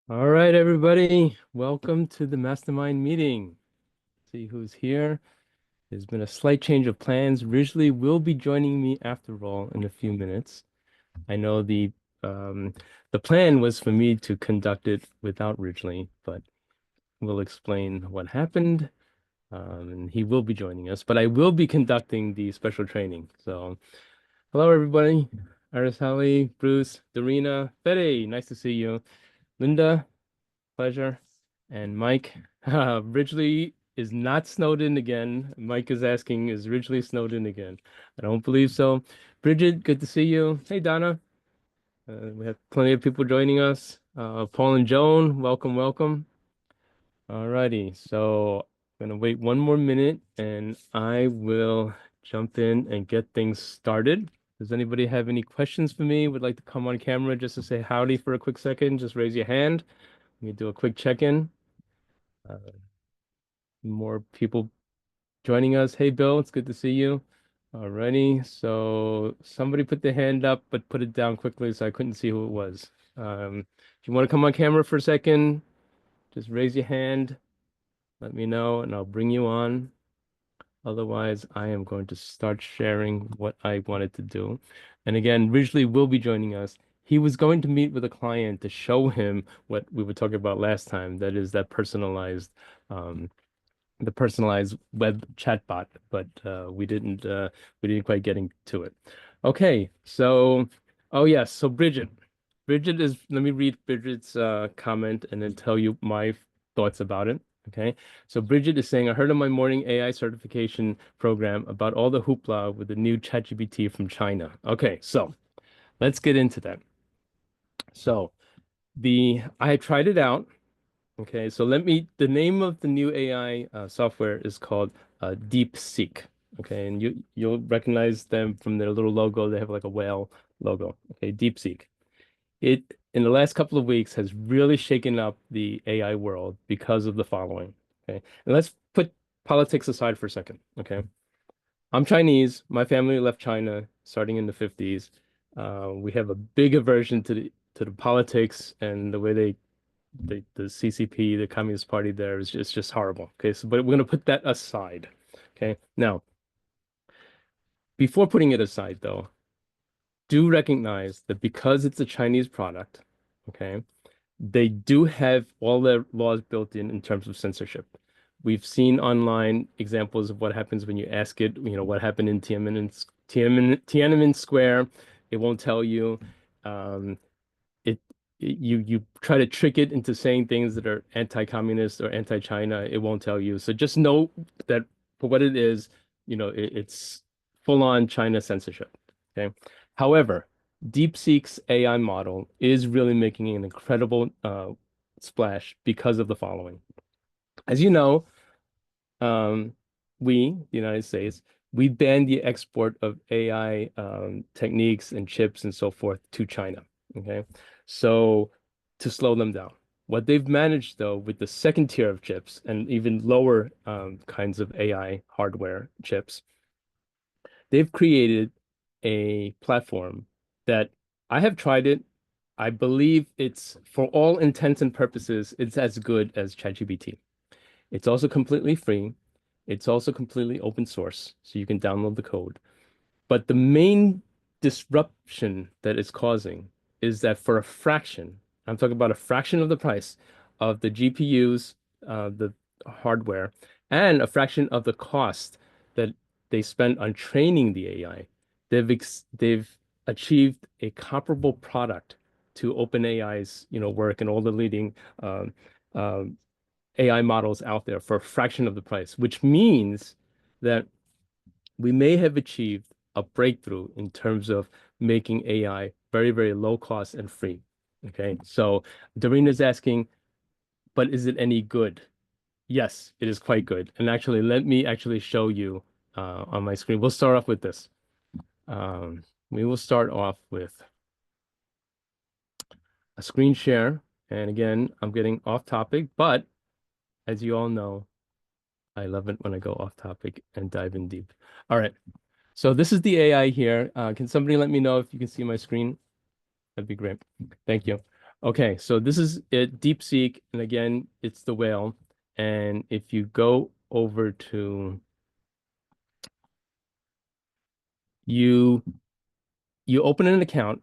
All right, everybody. Welcome to the Mastermind meeting. See who's here. There's been a slight change of plans. Ridgely will be joining me after all in a few minutes. I know um, the plan was for me to conduct it without Ridgely, but we'll explain what happened. And he will be joining us, but I will be conducting the special training. So, hello, everybody. Iris, Holly, Bruce, Dorina, Fede, nice to see you. Linda, pleasure. And Mike, Ridgely is not snowed in again. Mike is asking, is Ridgely snowed in again? I don't believe so. Bridget, good to see you. Hey, Donna. We have plenty of people joining us. Paul and Joan, welcome, welcome. Alrighty, so I'm gonna wait one more minute and I will jump in and get things started. Does anybody have any questions for me? Would like to come on camera just to say howdy for a quick second? Just raise your hand. Let me do a quick check-in. Uh, more people joining us. Hey, Bill, it's good to see you. Alrighty, so somebody put their hand up, but put it down quickly so I couldn't see who it was. If you want to come on camera for a second, just raise your hand, let me know, and I'll bring you on. Otherwise, I am going to start sharing what I wanted to do. And again, Ridgely will be joining us. He was going to meet with a client to show him what we were talking about last time. That is that um, the personalized web chatbot, but we didn't quite get into it. Okay, so oh yes, so Bridget. Bridget is let me read Bridget's comment and then tell you my thoughts about it. Okay. So Bridget is saying, I heard on my morning AI certification program about all the hoopla with the new ChatGPT from China. Okay, so let's get into that. So the I tried it out. Okay, so the name of the new AI software is called DeepSeek. Okay, and you'll recognize them from their little logo. They have like a whale logo. Okay, DeepSeek. It, in the last couple of weeks, has really shaken up the AI world because of the following. Okay, and let's put politics aside for a second. Okay, I'm Chinese. My family left China starting in the 50s. We have a big aversion to the politics and the way the CCP, the Communist Party there is just horrible. Okay, so but we're gonna put that aside. Okay, now before putting it aside though, do recognize that because it's a Chinese product, okay, they do have all their laws built in terms of censorship. We've seen online examples of what happens when you ask it, what happened in Tiananmen Square. It won't tell you. Um, it you try to trick it into saying things that are anti-communist or anti-China, it won't tell you. So just know that for what it is, it's full-on China censorship. Okay. However, DeepSeek's AI model is really making an incredible splash because of the following. As you know, um, the United States, we banned the export of AI techniques and chips and so forth to China. Okay. So to slow them down. What they've managed, though, with the second tier of chips and even lower kinds of AI hardware chips, they've created a platform that I have tried it. I believe it's, for all intents and purposes, it's as good as ChatGPT. It's also completely free. It's also completely open source, so you can download the code. But the main disruption that it's causing is that for a fraction, I'm talking about a fraction of the price of the GPUs, the hardware, and a fraction of the cost that they spent on training the AI, they've achieved a comparable product to OpenAI's, work and all the leading um, um, AI models out there for a fraction of the price, which means that we may have achieved a breakthrough in terms of making AI very, very low cost and free. Okay, so Doreen is asking, but is it any good? Yes, it is quite good. And actually, let me actually show you on my screen. We'll start off with this. We will start off with a screen share. And again, I'm getting off topic, but as you all know, I love it when I go off topic and dive in deep. All right. So this is the AI here. Can somebody let me know if you can see my screen? That'd be great. Thank you. Okay, so this is it, DeepSeek, and again, it's the whale. And if you go over to you, you open an account.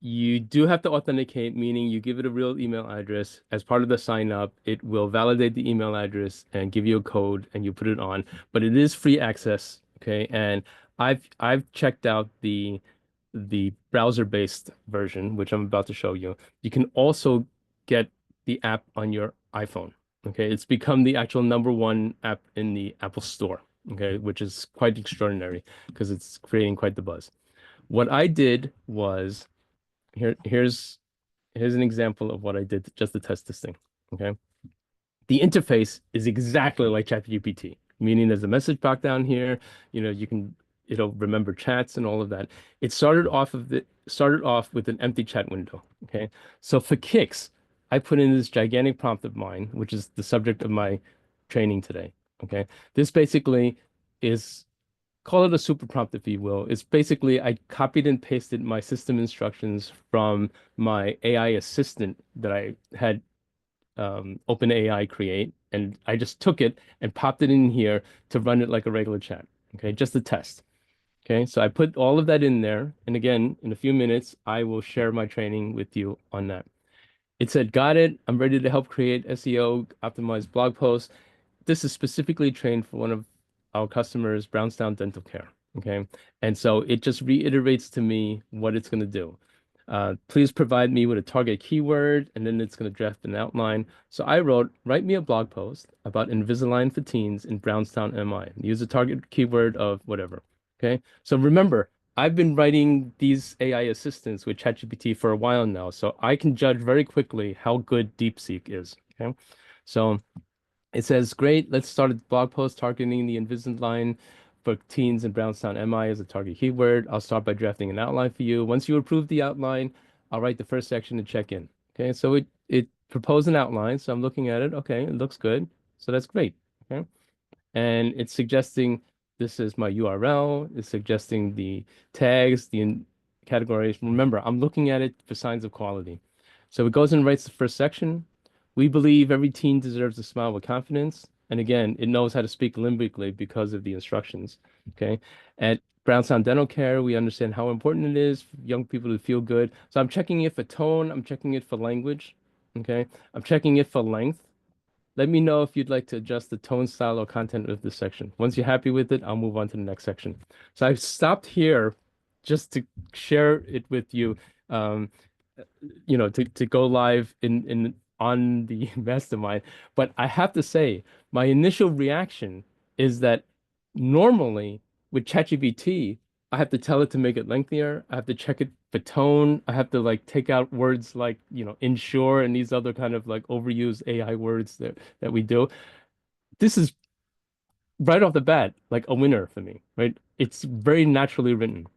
You do have to authenticate, meaning you give it a real email address. As part of the sign up, it will validate the email address and give you a code and you put it on. But it is free access, okay? And I've checked out the browser-based version, which I'm about to show you. You can also get the app on your iPhone. Okay, it's become the actual number one app in the Apple Store, okay, which is quite extraordinary because it's creating quite the buzz. What I did was here's an example of what I did just to test this thing. Okay. The interface is exactly like ChatGPT, meaning there's a message box down here. You can it'll remember chats and all of that. It started off with an empty chat window. Okay. So for kicks, I put in this gigantic prompt of mine, which is the subject of my training today. Okay. This basically is call it a super prompt if you will. It's basically I copied and pasted my system instructions from my AI assistant that I had OpenAI create, and I just took it and popped it in here to run it like a regular chat. Okay, just a test. Okay, so I put all of that in there, and again, in a few minutes, I will share my training with you on that. It said, got it. I'm ready to help create SEO, optimize blog posts. This is specifically trained for one of our customers, Brownstown Dental Care. Okay. And so it just reiterates to me what it's going to do. Please provide me with a target keyword, and then it's going to draft an outline. So I wrote, write me a blog post about Invisalign for teens in Brownstown, MI. Use a target keyword of whatever. Okay. So remember, I've been writing these AI assistants with ChatGPT for a while now, so I can judge very quickly how good DeepSeek is. Okay. So it says, great, let's start a blog post targeting the Invisalign for teens in Brownstown MI as a target keyword. I'll start by drafting an outline for you. Once you approve the outline, I'll write the first section and check in. Okay, so it proposed an outline. So I'm looking at it. Okay, it looks good. So that's great. Okay. And it's suggesting this is my URL. It's suggesting the tags, categories. Remember, I'm looking at it for signs of quality. So it goes and writes the first section. We believe every teen deserves a smile with confidence. And again, it knows how to speak limbically because of the instructions. Okay. At Brownstown Dental Care, we understand how important it is for young people to feel good. So I'm checking it for tone. I'm checking it for language. Okay. I'm checking it for length. Let me know if you'd like to adjust the tone, style, or content of this section. Once you're happy with it, I'll move on to the next section. So I've stopped here just to share it with you, um, to go live in on the mastermind. But I have to say, my initial reaction is that normally with ChatGPT, I have to tell it to make it lengthier. I have to check it for tone. I have to like take out words like, ensure and these other kind of like overused AI words that we do. This is right off the bat like a winner for me, right? It's very naturally written.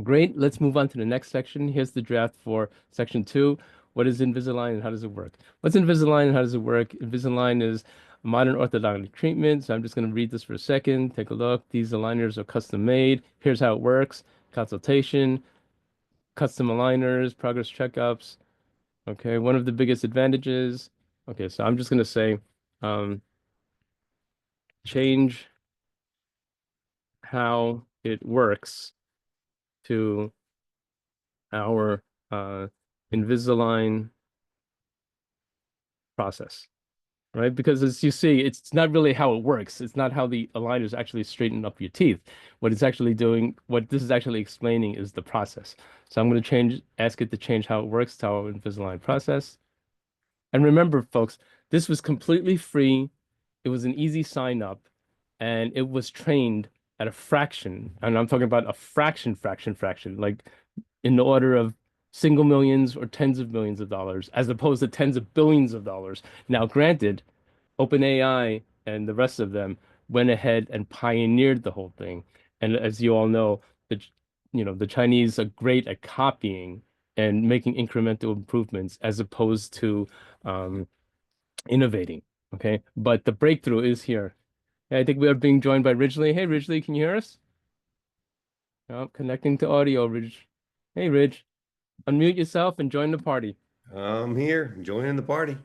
Great. Let's move on to the next section. Here's the draft for section two. What is Invisalign and how does it work? What's Invisalign and how does it work? Invisalign is a modern orthodontic treatment. So I'm just going to read this for a second. Take a look. These aligners are custom made. Here's how it works. Consultation, custom aligners, progress checkups. Okay. One of the biggest advantages. Okay. So I'm just going to say, um, change how it works to our Invisalign process, right? Because as you see, it's not really how it works. It's not how the aligners actually straighten up your teeth. What it's actually doing, what this is actually explaining is the process. So I'm going to ask it to change how it works to our Invisalign process. And remember, folks, this was completely free. It was an easy sign up, and it was trained at a fraction. And I'm talking about a fraction, like in the order of single millions or tens of millions of dollars, as opposed to tens of billions of dollars. Now, granted, OpenAI and the rest of them went ahead and pioneered the whole thing. And as you all know, the Chinese are great at copying and making incremental improvements as opposed to um, innovating. Okay, but the breakthrough is here. I think we are being joined by Ridgely. Hey, Ridgely, can you hear us? Oh, connecting to audio, Ridge. Hey, Ridge, unmute yourself and join the party. I'm here, joining the party.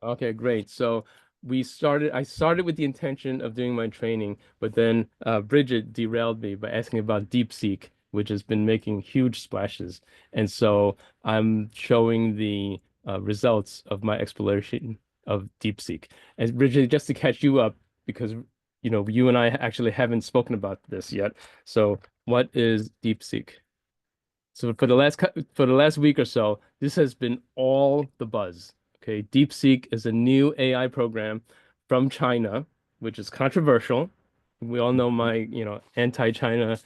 Okay, great. So I started with the intention of doing my training, but then Bridget derailed me by asking about DeepSeek, which has been making huge splashes. And so I'm showing the results of my exploration of DeepSeek. And Bridget, just to catch you up, because you and I actually haven't spoken about this yet. So what is DeepSeek? So for the last week or so, this has been all the buzz. Okay, DeepSeek is a new AI program from China, which is controversial. We all know my, anti-China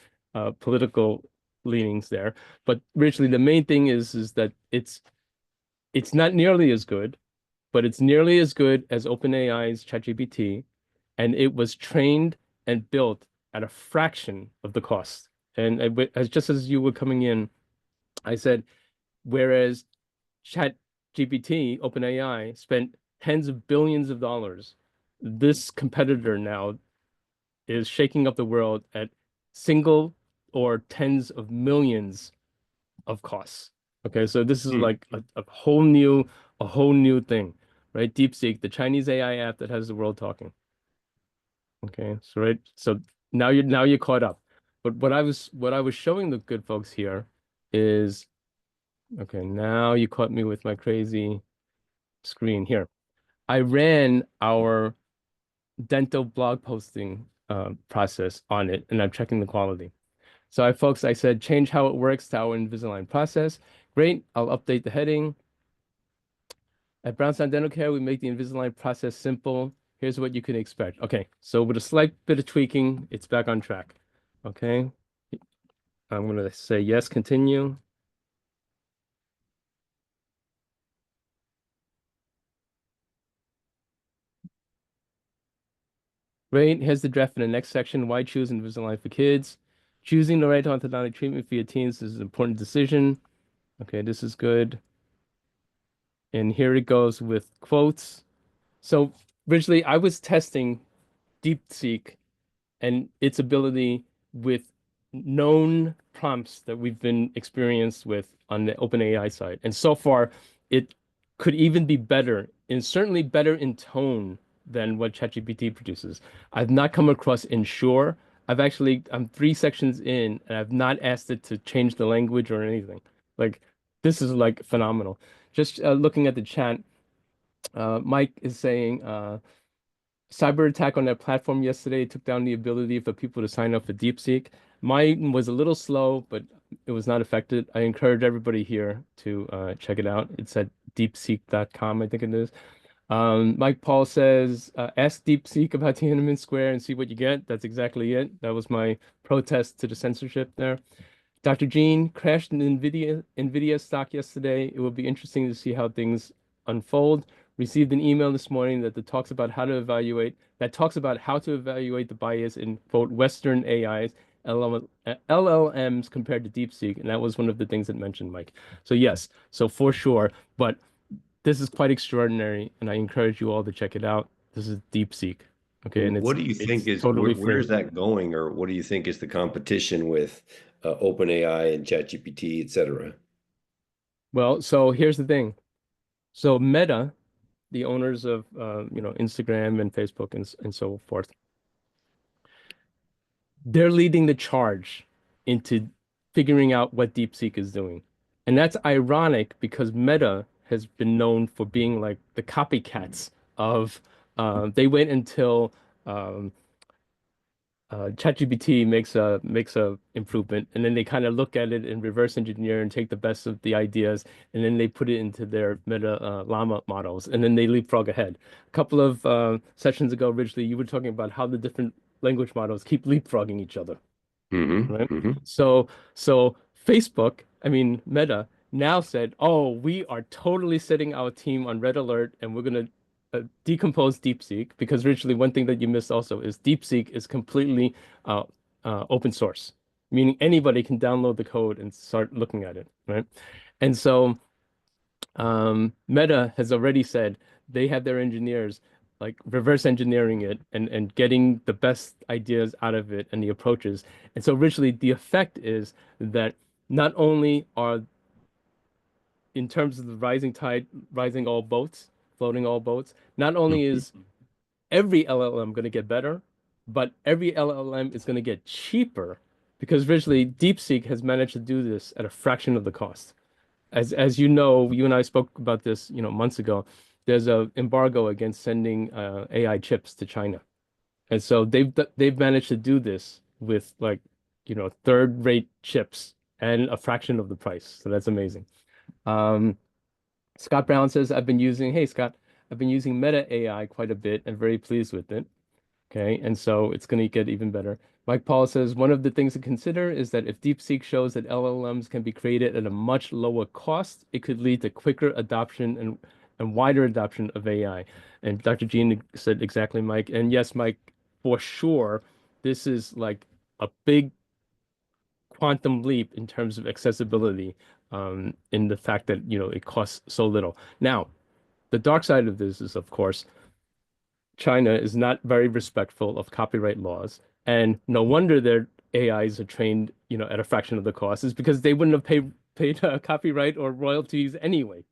political leanings there. But originally, the main thing is that it's not nearly as good, but it's nearly as good as OpenAI's ChatGPT, and it was trained and built at a fraction of the cost. And as just as you were coming in, I said, whereas ChatGPT, OpenAI, spent tens of billions of dollars, this competitor now is shaking up the world at single or tens of millions of costs. Okay, so this is Hmm. like a whole new thing, right? DeepSeek, the Chinese AI app that has the world talking. Okay, so now you're caught up. But what I was showing the good folks here is okay, now you caught me with my crazy screen here. I ran our dental blog posting process on it, and I'm checking the quality. So I said, change how it works to our Invisalign process. Great, I'll update the heading. At Brownstown Dental Care, we make the Invisalign process simple. Here's what you can expect. Okay, so with a slight bit of tweaking, it's back on track. Okay, I'm gonna say yes, continue. Great. Here's the draft in the next section. Why choose Invisalign for kids? Choosing the right orthodontic treatment for your teens is an important decision. Okay, this is good. And here it goes with quotes. So originally I was testing DeepSeek and its ability with known prompts that we've been experienced with on the OpenAI side. And so far, it could even be better, and certainly better in tone than what ChatGPT produces. I've not come across Ensure. I'm 3 sections in, and I've not asked it to change the language or anything. Like, this is like phenomenal. Just looking at the chat, Mike is saying, cyber attack on that platform yesterday took down the ability for people to sign up for DeepSeek. Mine was a little slow, but it was not affected. I encourage everybody here to check it out. It's at deepseek.com, I think it is. Mike Paul says, ask DeepSeek about Tiananmen Square and see what you get. That's exactly it. That was my protest to the censorship there. Dr. Jean crashed in Nvidia stock yesterday. It will be interesting to see how things unfold. Received an email this morning that talks about how to evaluate the bias in quote Western AIs, LLMs compared to DeepSeek, and that was one of the things that mentioned Mike. So yes, so for sure, but this is quite extraordinary, and I encourage you all to check it out. This is DeepSeek, okay, and What do you think it's is totally where free. is that going, or what do you think is the competition with OpenAI and ChatGPT, et cetera? Well, so here's the thing. So Meta, the owners of Instagram and Facebook and so forth, they're leading the charge into figuring out what DeepSeek is doing. And that's ironic because Meta has been known for being like the copycats of they wait until um, ChatGPT makes a improvement, and then they kind of look at it and reverse engineer and take the best of the ideas, and then they put it into their Meta Llama models, and then they leapfrog ahead. A couple of sessions ago, Ridgely, you were talking about how the different language models keep leapfrogging each other, Hmm. right? Hmm. So Facebook, I mean Meta, now said, "Oh, we are totally setting our team on red alert, and we're gonna decompose DeepSeek because originally one thing that you missed also is DeepSeek is completely uh, open source, meaning anybody can download the code and start looking at it, right? And so Meta has already said they have their engineers like reverse engineering it and getting the best ideas out of it and the approaches. And so originally the effect is that not only in terms of the rising tide, rising all boats, floating all boats, not only is every LLM going to get better, but every LLM is going to get cheaper because visually DeepSeek has managed to do this at a fraction of the cost. As you know, you and I spoke about this, months ago. There's a embargo against sending AI chips to China, and so they've managed to do this with like, third-rate chips and a fraction of the price. So that's amazing. Um, Scott Brown says, hey Scott, I've been using Meta AI quite a bit and very pleased with it. Okay, and so it's going to get even better. Mike Paul says one of the things to consider is that if DeepSeek shows that LLMs can be created at a much lower cost, it could lead to quicker adoption and wider adoption of AI. And Dr. Jean said exactly, Mike. And yes, Mike, for sure, this is like a big quantum leap in terms of accessibility, in the fact that, it costs so little. Now, the dark side of this is, of course, China is not very respectful of copyright laws, and no wonder their AIs are trained, at a fraction of the cost, is because they wouldn't have paid copyright or royalties anyway,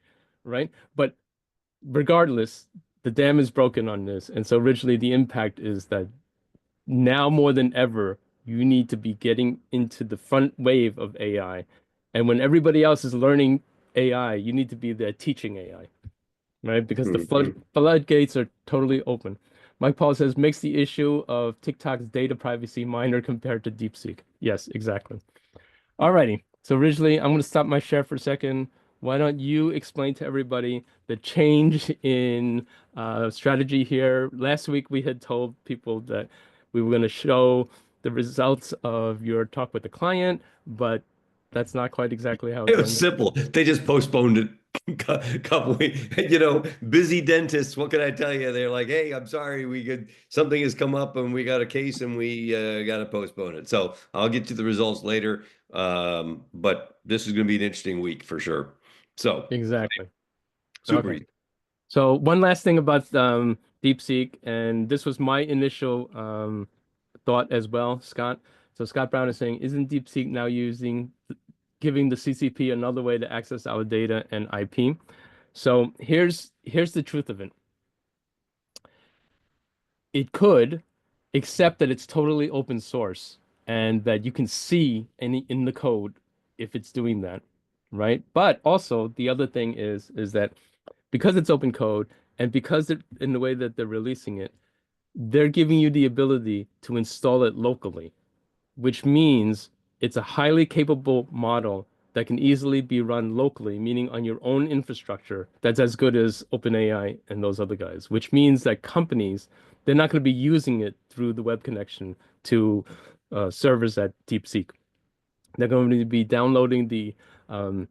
right? But regardless, the dam is broken on this, and so originally the impact is that now more than ever, you need to be getting into the front wave of AI, and when everybody else is learning AI, you need to be there teaching AI, right? Because the Mhm. floodgates are totally open. Mike Paul says makes the issue of TikTok's data privacy minor compared to DeepSeek. Yes, exactly. Alrighty. So originally, I'm going to stop my share for a second. Why don't you explain to everybody the change in strategy here? Last week, we had told people that we were going to show the results of your talk with the client, but that's not quite exactly how it It was went. simple. They just postponed it a couple weeks. Busy dentists. What can I tell you? They're like, "Hey, I'm sorry, we could something has come up and we got a case and we got to postpone it." So I'll get you the results later. But this is going to be an interesting week for sure. So Exactly. super Okay. easy. So one last thing about DeepSeek, and this was my initial thought as well, Scott. So Scott Brown is saying, isn't DeepSeek now giving the CCP another way to access our data and IP? So here's the truth of it. It could, except that it's totally open source and that you can see any in the code if it's doing that, right? But also the other thing is that because it's open code and because in the way that they're releasing it, they're giving you the ability to install it locally, which means it's a highly capable model that can easily be run locally, meaning on your own infrastructure that's as good as OpenAI and those other guys, which means that companies, they're not going to be using it through the web connection to servers at DeepSeek. They're going to be downloading the um,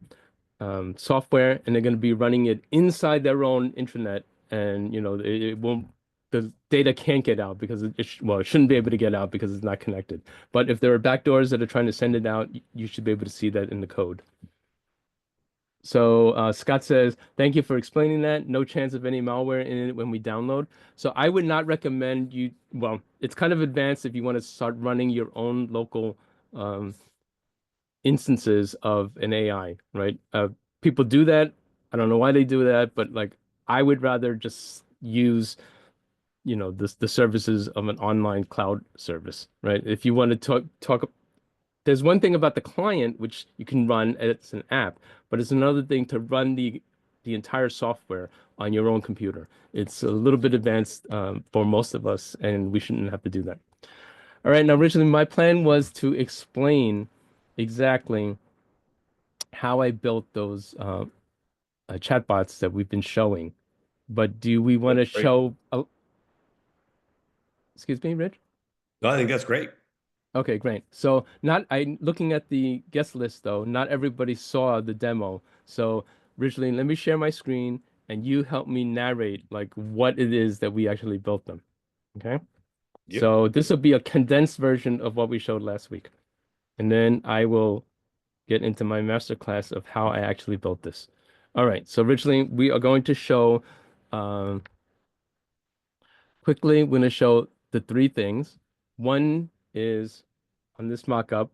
software and they're going to be running it inside their own intranet, and it won't, the data can't get out because well, it shouldn't be able to get out because it's not connected. But if there are backdoors that are trying to send it out, you should be able to see that in the code. So Scott says, thank you for explaining that. No chance of any malware in it when we download. So I would not recommend you, well, it's kind of advanced if you want to start running your own local um, instances of an AI, right? People do that. I don't know why they do that, but like I would rather just use, the services of an online cloud service, right? If you want to talk, there's one thing about the client which you can run as an app, but it's another thing to run the entire software on your own computer. It's a little bit advanced for most of us, and we shouldn't have to do that. All right, now originally my plan was to explain exactly how I built those chatbots that we've been showing. But do we want That's to great. show? Oh, excuse me, Rich. No, I think that's great. Okay, great. So not I looking at the guest list though, not everybody saw the demo. So originally, let me share my screen and you help me narrate like what it is that we actually built them. Okay. Yep. So this will be a condensed version of what we showed last week. And then I will get into my master class of how I actually built this. All right, so originally we are going to show, um, quickly, we're going to show the three things. One is on this mock-up.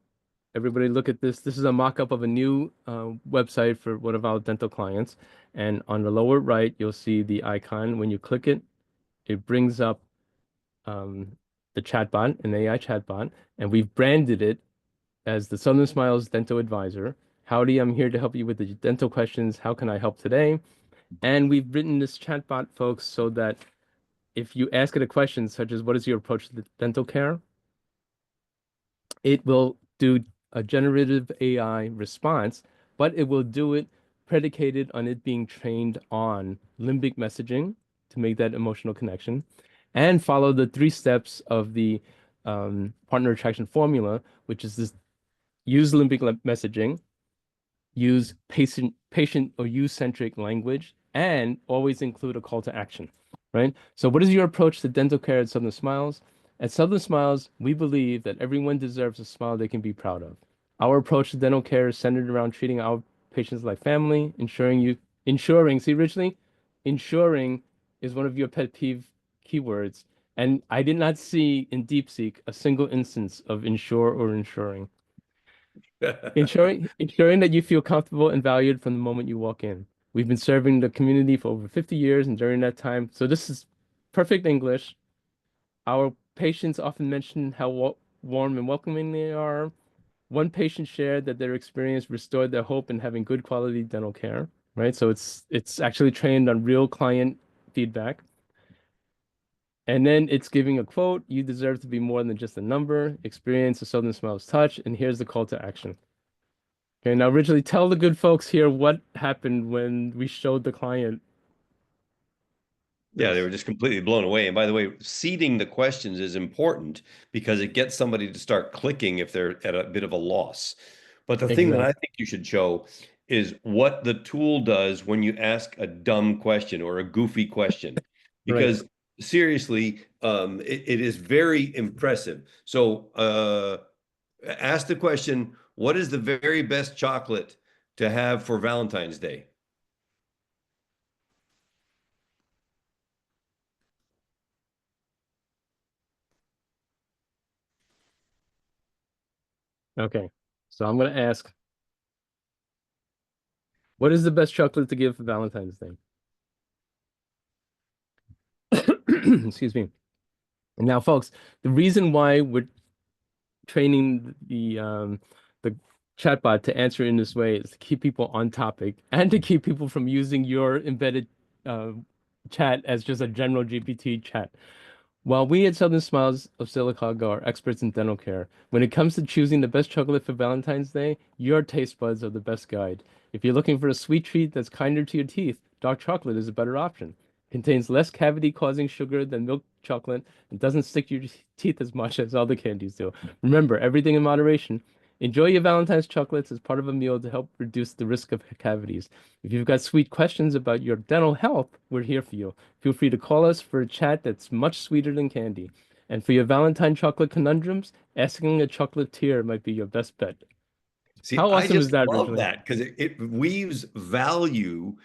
everybody look at this. This is a mock-up of a new website for one of our dental clients. And on the lower right, you'll see the icon. When you click it, it brings up um, the chatbot, an AI chatbot, and we've branded it as the Southern Smiles Dental Advisor. Howdy, I'm here to help you with the dental questions. How can I help today? And we've written this chatbot, folks, so that if you ask it a question such as what is your approach to dental care, it will do a generative AI response, but it will do it predicated on it being trained on limbic messaging to make that emotional connection and follow the three steps of the partner attraction formula, which is this use limbic messaging, use patient or use-centric language, and always include a call to action, right? So what is your approach to dental care at Southern Smiles? At Southern Smiles, we believe that everyone deserves a smile they can be proud of. Our approach to dental care is centered around treating our patients like family, see, originally, ensuring is one of your pet peeve keywords. And I did not see in DeepSeek a single instance of insure or insuring. Ensuring that you feel comfortable and valued from the moment you walk in. We've been serving the community for over 50 years, and during that time, so this is perfect English. Our patients often mention how warm and welcoming they are. One patient shared that their experience restored their hope in having good quality dental care, right? So it's actually trained on real client feedback. And then it's giving a quote, you deserve to be more than just a number, experience the Southern Smiles touch, and here's the call to action. Okay, now originally tell the good folks here what happened when we showed the client Yeah, they this. were just completely blown away. And by the way, seeding the questions is important because it gets somebody to start clicking if they're at a bit of a loss. But the thing that I Exactly. think you should show is what the tool does when you ask a dumb question or a goofy question. Right. Because seriously, it is very impressive. So ask the question, what is the very best chocolate to have for Valentine's Day? Okay. So I'm gonna ask, what is the best chocolate to give for Valentine's Day? Excuse me. And now, folks, the reason why we're training the chatbot to answer in this way is to keep people on topic and to keep people from using your embedded uh, chat as just a general GPT chat. While we at Southern Smiles of Silicaga are experts in dental care, when it comes to choosing the best chocolate for Valentine's Day, your taste buds are the best guide. If you're looking for a sweet treat that's kinder to your teeth, dark chocolate is a better option. Contains less cavity-causing sugar than milk chocolate and doesn't stick to your teeth as much as other candies do. Remember, everything in moderation. Enjoy your Valentine's chocolates as part of a meal to help reduce the risk of cavities. If you've got sweet questions about your dental health, we're here for you. Feel free to call us for a chat that's much sweeter than candy. And for your Valentine chocolate conundrums, asking a chocolatier might be your best bet. See, How I awesome just is that, love originally? that because it weaves value,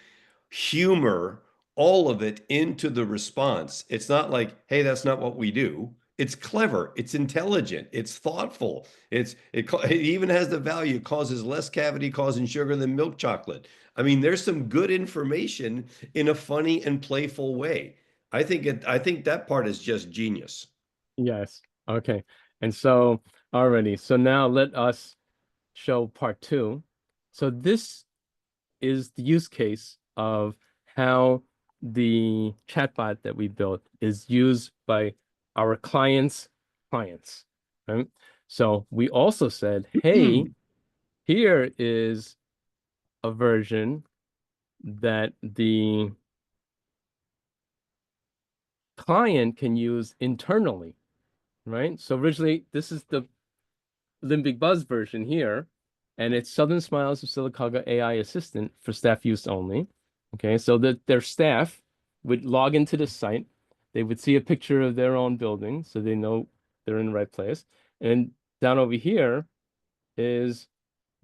humor, all of it into the response. It's not like, hey, that's not what we do. It's clever, it's intelligent, it's thoughtful. It even has the value. It causes less cavity causing sugar than milk chocolate. I mean, there's some good information in a funny and playful way. I think that part is just genius. Yes. Okay. And so, already. So now let us show part two. So this is the use case of how the chatbot that we built is used by our clients, right? So we also said, hey, here is a version that the client can use internally, right? So originally, this is the Limbic Buzz version here, and it's Southern Smiles of Silicaga AI Assistant for staff use only. Okay, so that their staff would log into the site, they would see a picture of their own building, so they know they're in the right place. And down over here is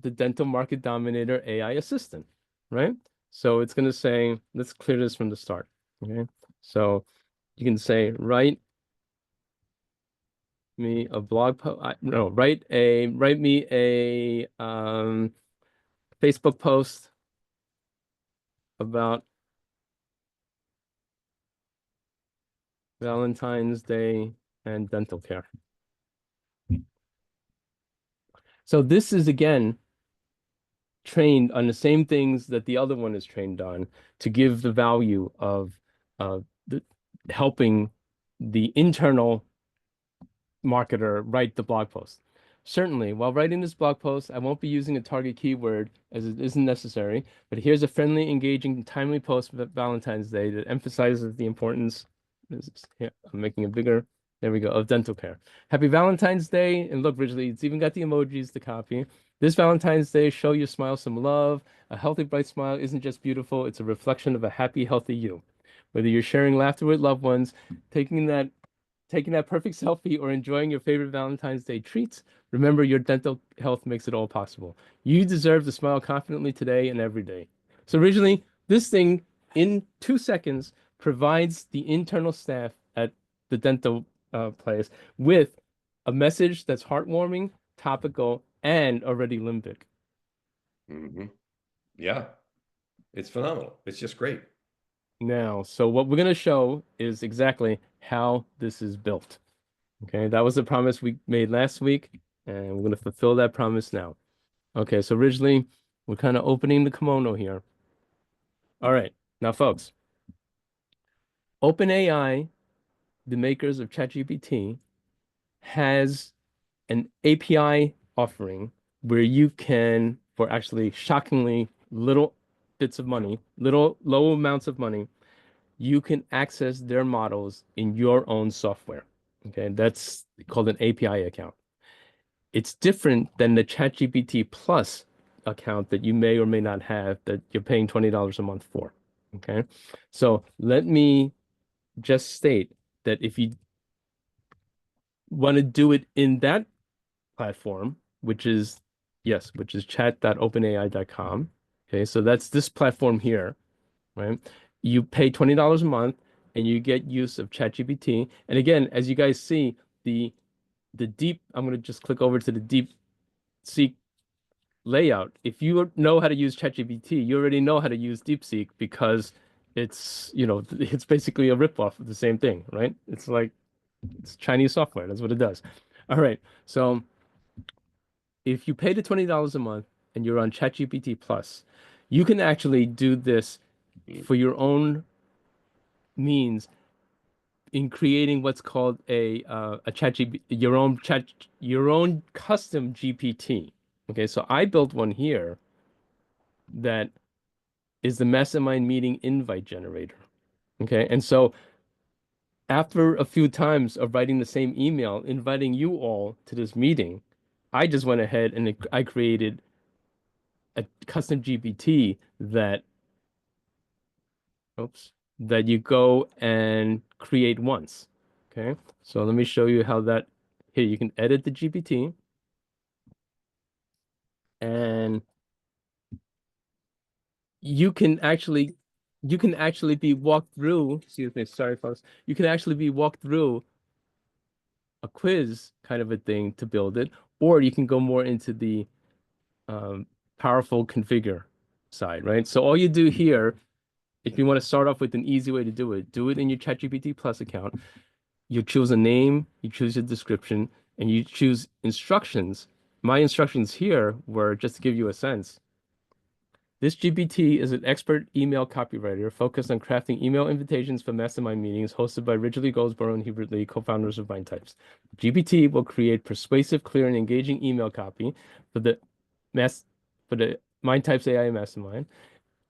the Dental Market Dominator AI Assistant, right? So it's going to say, let's clear this from the start. Okay, so you can say, right me a blog post. No, write me a Facebook post about Valentine's Day and dental care. So this is again trained on the same things that the other one is trained on to give the value of the helping the internal marketer write the blog post. Certainly, while writing this blog post, I won't be using a target keyword as it isn't necessary, but here's a friendly, engaging, timely post for Valentine's Day that emphasizes the importance. Here, I'm making it bigger. There we go, of dental care. Happy Valentine's Day. And look, Ridgely, it's even got the emojis to copy. This Valentine's Day, show your smile some love. A healthy, bright smile isn't just beautiful, it's a reflection of a happy, healthy you. Whether you're sharing laughter with loved ones, taking that taking that perfect selfie, or enjoying your favorite Valentine's Day treats, remember your dental health makes it all possible. You deserve to smile confidently today and every day. So originally, this thing in 2 seconds provides the internal staff at the dental place with a message that's heartwarming, topical, and already limbic. Hmm. Yeah, it's phenomenal. It's just great. Now, so what we're going to show is exactly how this is built. Okay, that was the promise we made last week, and we're going to fulfill that promise now. Okay, so originally we're kind of opening the kimono here. All right, now, folks, OpenAI, the makers of ChatGPT, has an API offering where you can, for actually shockingly little bits of money, little low amounts of money, you can access their models in your own software. Okay, that's called an API account. It's different than the ChatGPT Plus account that you may or may not have that you're paying $20 a month for. Okay. So let me just state that if you want to do it in that platform, which is, yes, which is chat.openai.com. Okay. So that's this platform here, right? You pay $20 a month and you get use of ChatGPT. And again, as you guys see, I'm going to just click over to the DeepSeek layout. If you know how to use ChatGPT, you already know how to use DeepSeek because it's basically a ripoff of the same thing, right? It's like it's Chinese software. That's what it does. All right. So if you pay the $20 a month and you're on ChatGPT Plus, you can actually do this for your own means in creating what's called a your own custom GPT. Okay, so I built one here that is the mastermind meeting invite generator. Okay. And so after a few times of writing the same email, inviting you all to this meeting, I just went ahead and I created a custom GPT oops, that you go and create once. Okay. So let me show you how that, here, you can edit the GPT and you can actually, you can actually be walked through, excuse me, sorry, folks. You can actually be walked through a quiz kind of a thing to build it, or you can go more into the powerful configure side, right? So all you do here, if you want to start off with an easy way to do it in your ChatGPT Plus account. You choose a name, you choose a description, and you choose instructions. My instructions here were just to give you a sense. This GPT is an expert email copywriter focused on crafting email invitations for mastermind meetings hosted by Ridgely Goldsborough and Hubert Lee, co-founders of MindTypes. GPT will create persuasive, clear, and engaging email copy for the mass for the MindTypes AI Mastermind,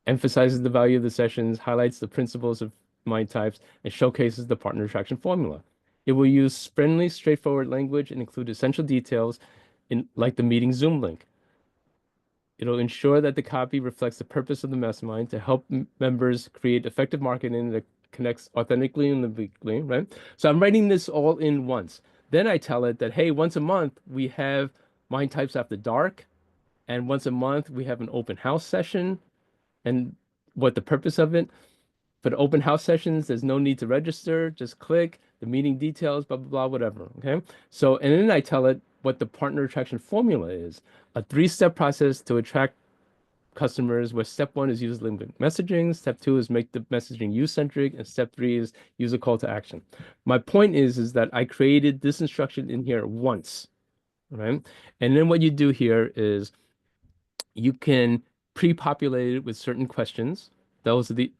emphasizes the value of the sessions, highlights the principles of MindTypes, and showcases the partner attraction formula. It will use friendly, straightforward language and include essential details in like the meeting Zoom link. It'll ensure that the copy reflects the purpose of the mastermind to help members create effective marketing that connects authentically and weekly, right? So I'm writing this all in once. Then I tell it that, hey, once a month we have Mind Types After Dark, and once a month we have an open house session, and what the purpose of it. For the open house sessions, there's no need to register. Just click. the meeting details, blah, blah, blah, whatever. Okay. So, and then I tell it what the partner attraction formula is, a three-step process to attract customers, where step one is use limited messaging, step two is make the messaging user-centric, and step three is use a call to action. My point is that I created this instruction in here once, right? And then what you do here is you can pre-populate it with certain questions. Those are the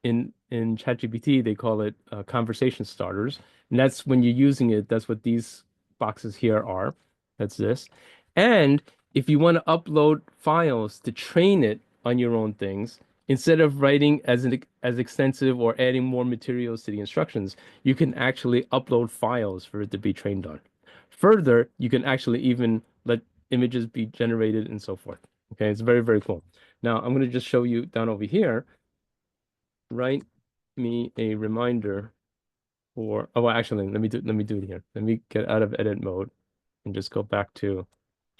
in ChatGPT they call it conversation starters, and that's when you're using it. That's what these boxes here are. That's this. And if you want to upload files to train it on your own things, instead of writing as extensive or adding more materials to the instructions, you can actually upload files for it to be trained on. Further, you can actually even let images be generated and so forth. Okay, it's very, very cool. Now I'm going to just show you down over here. Write me a reminder for, oh, well, actually, let me do it here. Let me get out of edit mode and just go back to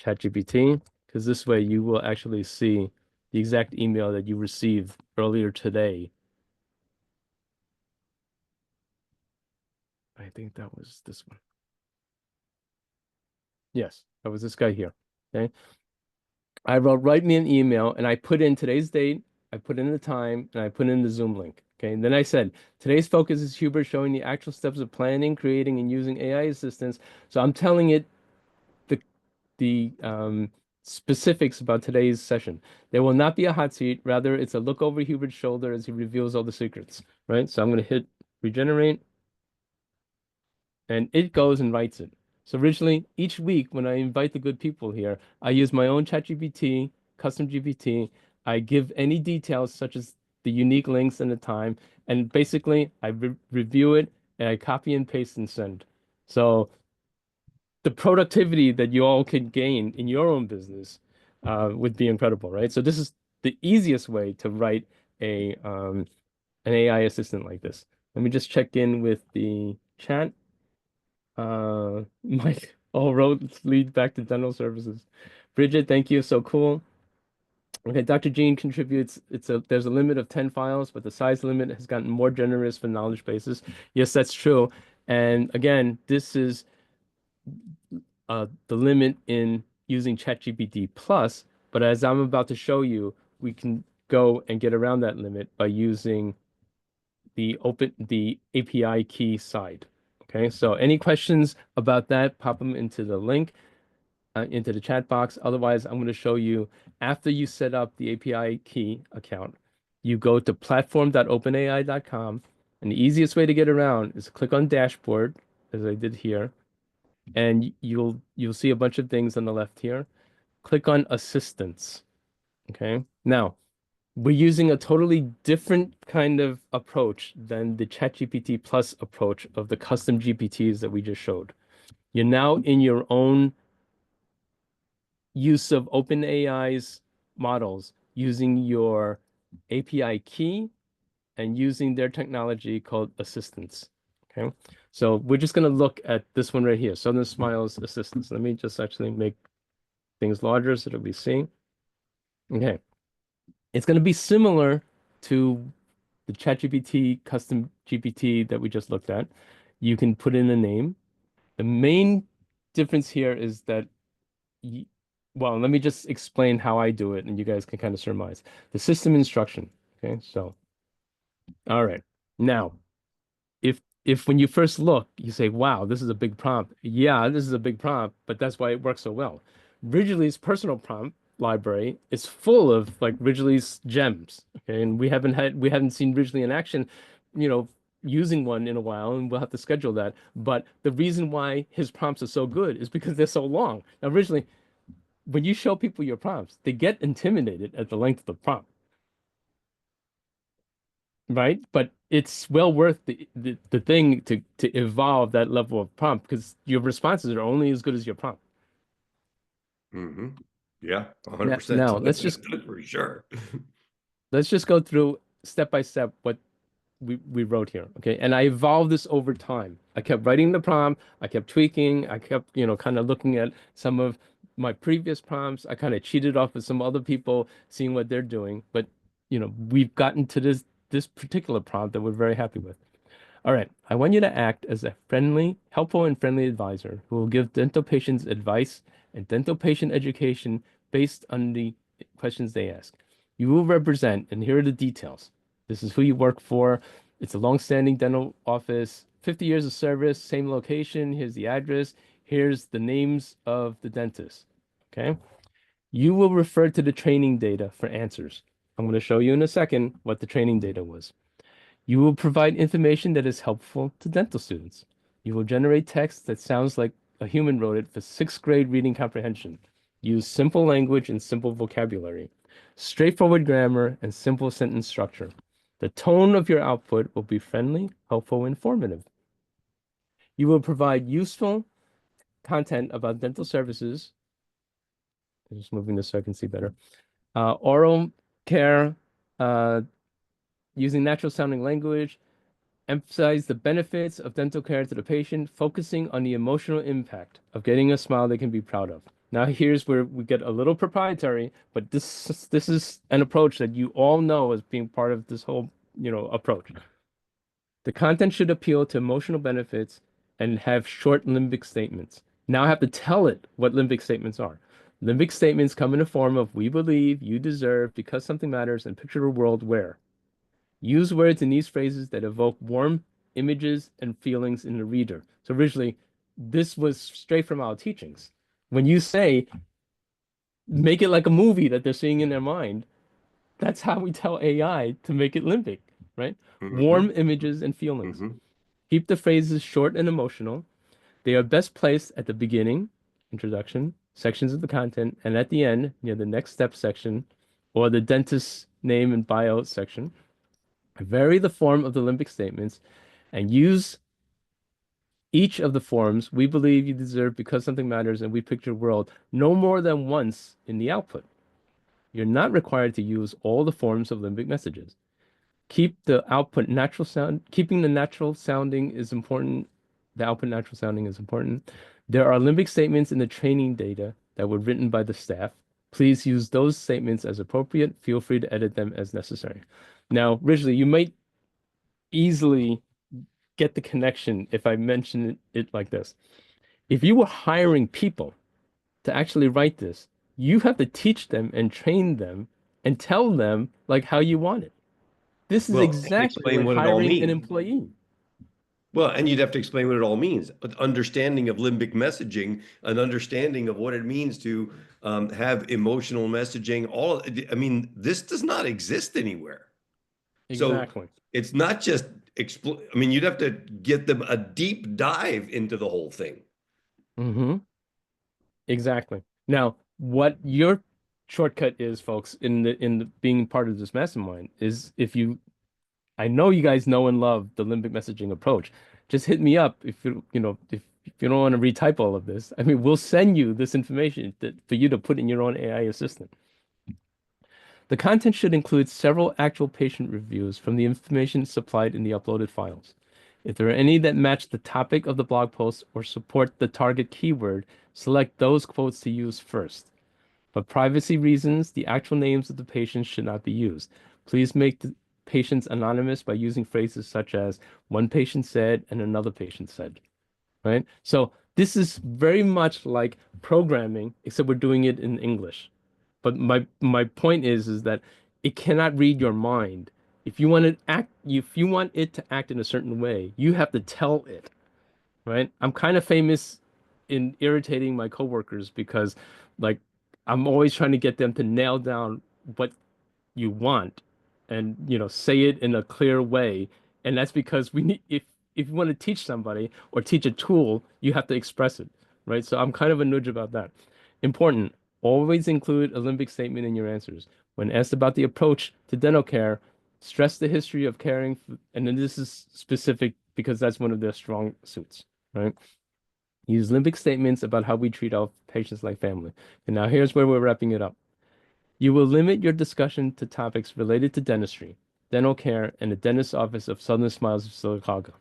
ChatGPT, because this way you will actually see the exact email that you received earlier today. I think that was this one. Yes, that was this guy here. Okay. I wrote, write me an email, and I put in today's date, I put in the time, and I put in the Zoom link. Okay. And then I said, today's focus is Hubert showing the actual steps of planning, creating, and using AI assistance. So I'm telling it the specifics about today's session. There will not be a hot seat. Rather, it's a look over Hubert's shoulder as he reveals all the secrets. Right. So I'm going to hit regenerate, and it goes and writes it. So originally, each week when I invite the good people here, I use my own ChatGPT, custom GPT. I give any details such as the unique links and the time, and basically I review it and I copy and paste and send. So the productivity that you all could gain in your own business would be incredible, right? So this is the easiest way to write an AI assistant like this. Let me just check in with the chat. Mike, all roads lead back to dental services. Bridget, thank you. So cool. Okay, Dr. Jean contributes. There's a limit of 10 files, but the size limit has gotten more generous for knowledge bases. Yes, that's true. And again, this is the limit in using ChatGPT Plus, but as I'm about to show you, we can go and get around that limit by using the API key side. Okay, so any questions about that, pop them into the link, into the chat box. Otherwise, I'm going to show you after you set up the API key account, you go to platform.openai.com, and the easiest way to get around is click on dashboard, as I did here, and you'll see a bunch of things on the left here. Click on assistance. Okay. Now, we're using a totally different kind of approach than the ChatGPT Plus approach of the custom GPTs that we just showed. You're now in your own use of OpenAI's models using your API key and using their technology called assistance. Okay. So we're just going to look at this one right here, Southern Smiles Assistance. Let me just actually make things larger so that we see. Okay. It's going to be similar to the ChatGPT custom GPT that we just looked at. You can put in a name. The main difference here is that, well, let me just explain how I do it and you guys can kind of surmise. The system instruction. Okay. So, all right. Now, if when you first look, you say, wow, this is a big prompt. Yeah, this is a big prompt, but that's why it works so well. Ridgely's personal prompt library is full of like Ridgely's gems. Okay, and we haven't seen Ridgely in action, you know, using one in a while, and we'll have to schedule that. But the reason why his prompts are so good is because they're so long. Now, originally, when you show people your prompts, they get intimidated at the length of the prompt, right? But it's well worth the thing to evolve that level of prompt because your responses are only as good as your prompt. Mm-hmm. Yeah, Now, 100%. now For sure. let's just go through step by step what we wrote here. Okay. And I evolved this over time. I kept writing the prompt, I kept tweaking, I kept, kind of looking at some of my previous prompts. I kind of cheated off with some other people, seeing what they're doing. But we've gotten to this particular prompt that we're very happy with. All right. I want you to act as a friendly, helpful, and friendly advisor who will give dental patients advice and dental patient education based on the questions they ask. You will represent, and here are the details. This is who you work for. It's a long-standing dental office, 50 years of service, same location. Here's the address. Here's the names of the dentists. Okay. You will refer to the training data for answers. I'm going to show you in a second what the training data was. You will provide information that is helpful to dental students. You will generate text that sounds like a human wrote it for sixth grade reading comprehension. Use simple language and simple vocabulary, straightforward grammar, and simple sentence structure. The tone of your output will be friendly, helpful, informative. You will provide useful content about dental services. I'm just moving this so I can see better. Oral care, uh, using natural sounding language, emphasize the benefits of dental care to the patient, focusing on the emotional impact of getting a smile they can be proud of. Now, here's where we get a little proprietary, but this is an approach that you all know as being part of this whole, approach. The content should appeal to emotional benefits and have short limbic statements. Now I have to tell it what limbic statements are. Limbic statements come in the form of we believe, you deserve, because something matters, and picture a world where. Use words in these phrases that evoke warm images and feelings in the reader. So originally, this was straight from our teachings. When you say, make it like a movie that they're seeing in their mind, that's how we tell AI to make it limbic, right? Hmm. Warm images and feelings. Hmm. Keep the phrases short and emotional. They are best placed at the beginning, introduction, sections of the content, and at the end, near the next step section, or the dentist's name and bio section. Vary the form of the limbic statements and use each of the forms we believe you deserve because something matters and we picture world no more than once in the output. You're not required to use all the forms of limbic messages. Keep the output natural sound, keeping the natural sounding is important. The output natural sounding is important. There are limbic statements in the training data that were written by the staff. Please use those statements as appropriate. Feel free to edit them as necessary. Now, originally, you might easily get the connection if I mention it like this. If you were hiring people to actually write this, you have to teach them and train them and tell them like how you want it. This is Well, and exactly explain like what it all hiring an means. employee. Well, and you'd have to explain what it all means. An understanding of limbic messaging, an understanding of what it means to have emotional messaging. I mean, this does not exist anywhere. So Exactly. it's not just I mean, you'd have to get them a deep dive into the whole thing. Hmm. Exactly. Now, what your shortcut is, folks, in the being part of this mastermind is if you I know you guys know and love the limbic messaging approach. Just hit me up if you don't want to retype all of this. I mean, we'll send you this information for you to put in your own AI assistant. The content should include several actual patient reviews from the information supplied in the uploaded files. If there are any that match the topic of the blog post or support the target keyword, select those quotes to use first. For privacy reasons, the actual names of the patients should not be used. Please make the patients anonymous by using phrases such as one patient said and another patient said, right? So this is very much like programming, except we're doing it in English. But my point is that it cannot read your mind. If you want it to act in a certain way, you have to tell it, right? I'm kind of famous in irritating my coworkers because like I'm always trying to get them to nail down what you want and say it in a clear way. And that's because we need if you want to teach somebody or teach a tool, you have to express it, right? So I'm kind of a nudge about that. Important, always include a limbic statement in your answers. When asked about the approach to dental care, stress the history of caring, and then this is specific because that's one of their strong suits, right? Use limbic statements about how we treat our patients like family. And now here's where we're wrapping it up. You will limit your discussion to topics related to dentistry, dental care, and the dentist's office of Southern Smiles of Silicaga.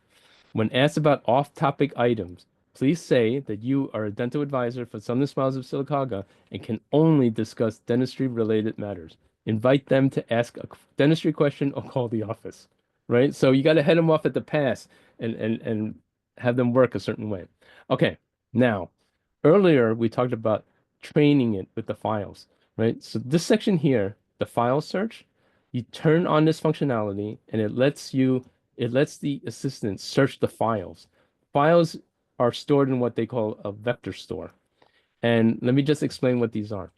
When asked about off-topic items, please say that you are a dental advisor for Southern Smiles of Silicaga and can only discuss dentistry-related matters. Invite them to ask a dentistry question or call the office. right? So you got to head them off at the pass and have them work a certain way. Okay, now earlier we talked about training it with the files, right? So this section here, the file search, you turn on this functionality and it lets the assistant search the files. Files are stored in what they call a vector store. And let me just explain what these are.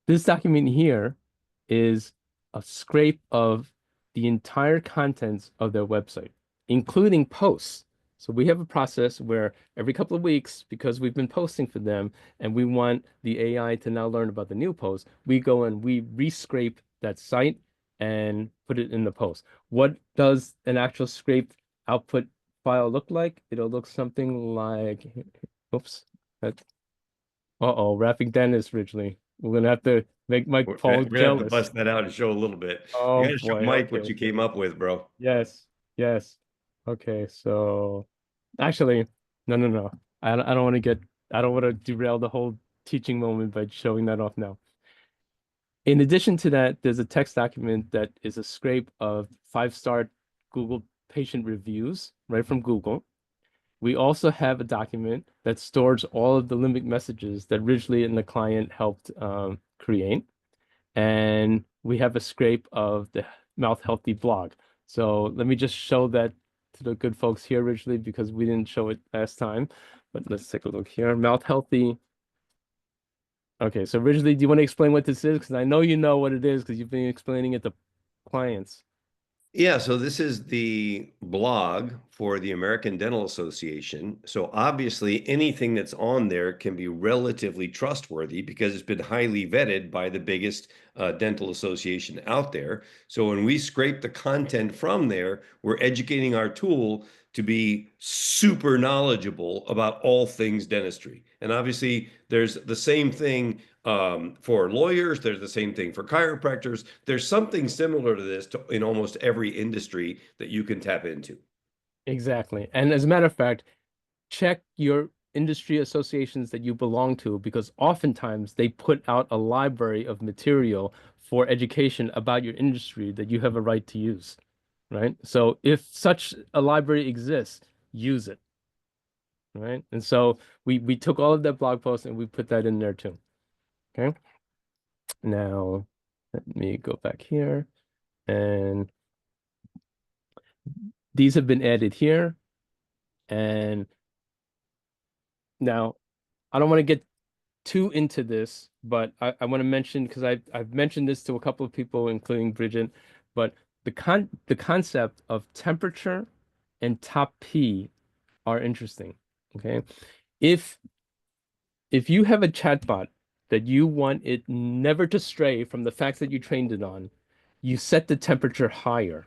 This document here is a scrape of the entire contents of their website, including posts. So we have a process where every couple of weeks, because we've been posting for them and we want the AI to now learn about the new post, we go and we rescrape that site and put it in the post. What does an actual scraped output file look like? It'll look something like, oops, that, uh-oh, rapping Dennis Ridgely. We're gonna have to make Mike Paul We're gonna have to jealous. bust that out and show a little bit. You Oh gotta show boy. Mike Okay, what you okay. came up with, bro. Yes. Yes. Okay, so actually, no, no, no. I don't want to get I don't want to derail the whole teaching moment by showing that off now. In addition to that, there's a text document that is a scrape of five-star Google patient reviews right from Google. We also have a document that stores all of the limbic messages that Ridgely and the client helped create. And we have a scrape of the Mouth Healthy blog. So let me just show that to the good folks here originally because we didn't show it last time. But let's take a look here. Mouth Healthy. Okay, so originally, do you want to explain what this is? Because I know you know what it is because you've been explaining it to clients. Yeah, so this is the blog for the American Dental Association. So obviously, anything that's on there can be relatively trustworthy because it's been highly vetted by the biggest dental association out there. So when we scrape the content from there, we're educating our tool to be super knowledgeable about all things dentistry. And obviously, there's the same thing for lawyers. There's the same thing for chiropractors. There's something similar to this in almost every industry that you can tap into. Exactly. And as a matter of fact, check your industry associations that you belong to because oftentimes they put out a library of material for education about your industry that you have a right to use, right? So if such a library exists, use it, right? And so we took all of that blog post and we put that in there too. Okay. Now let me go back here and these have been added here. And now I don't want to get too into this, but I want to mention because I've mentioned this to a couple of people, including Bridget, but the concept of temperature and top P are interesting. Okay. If if you have a chatbot that you want it never to stray from the facts that you trained it on, you set the temperature higher.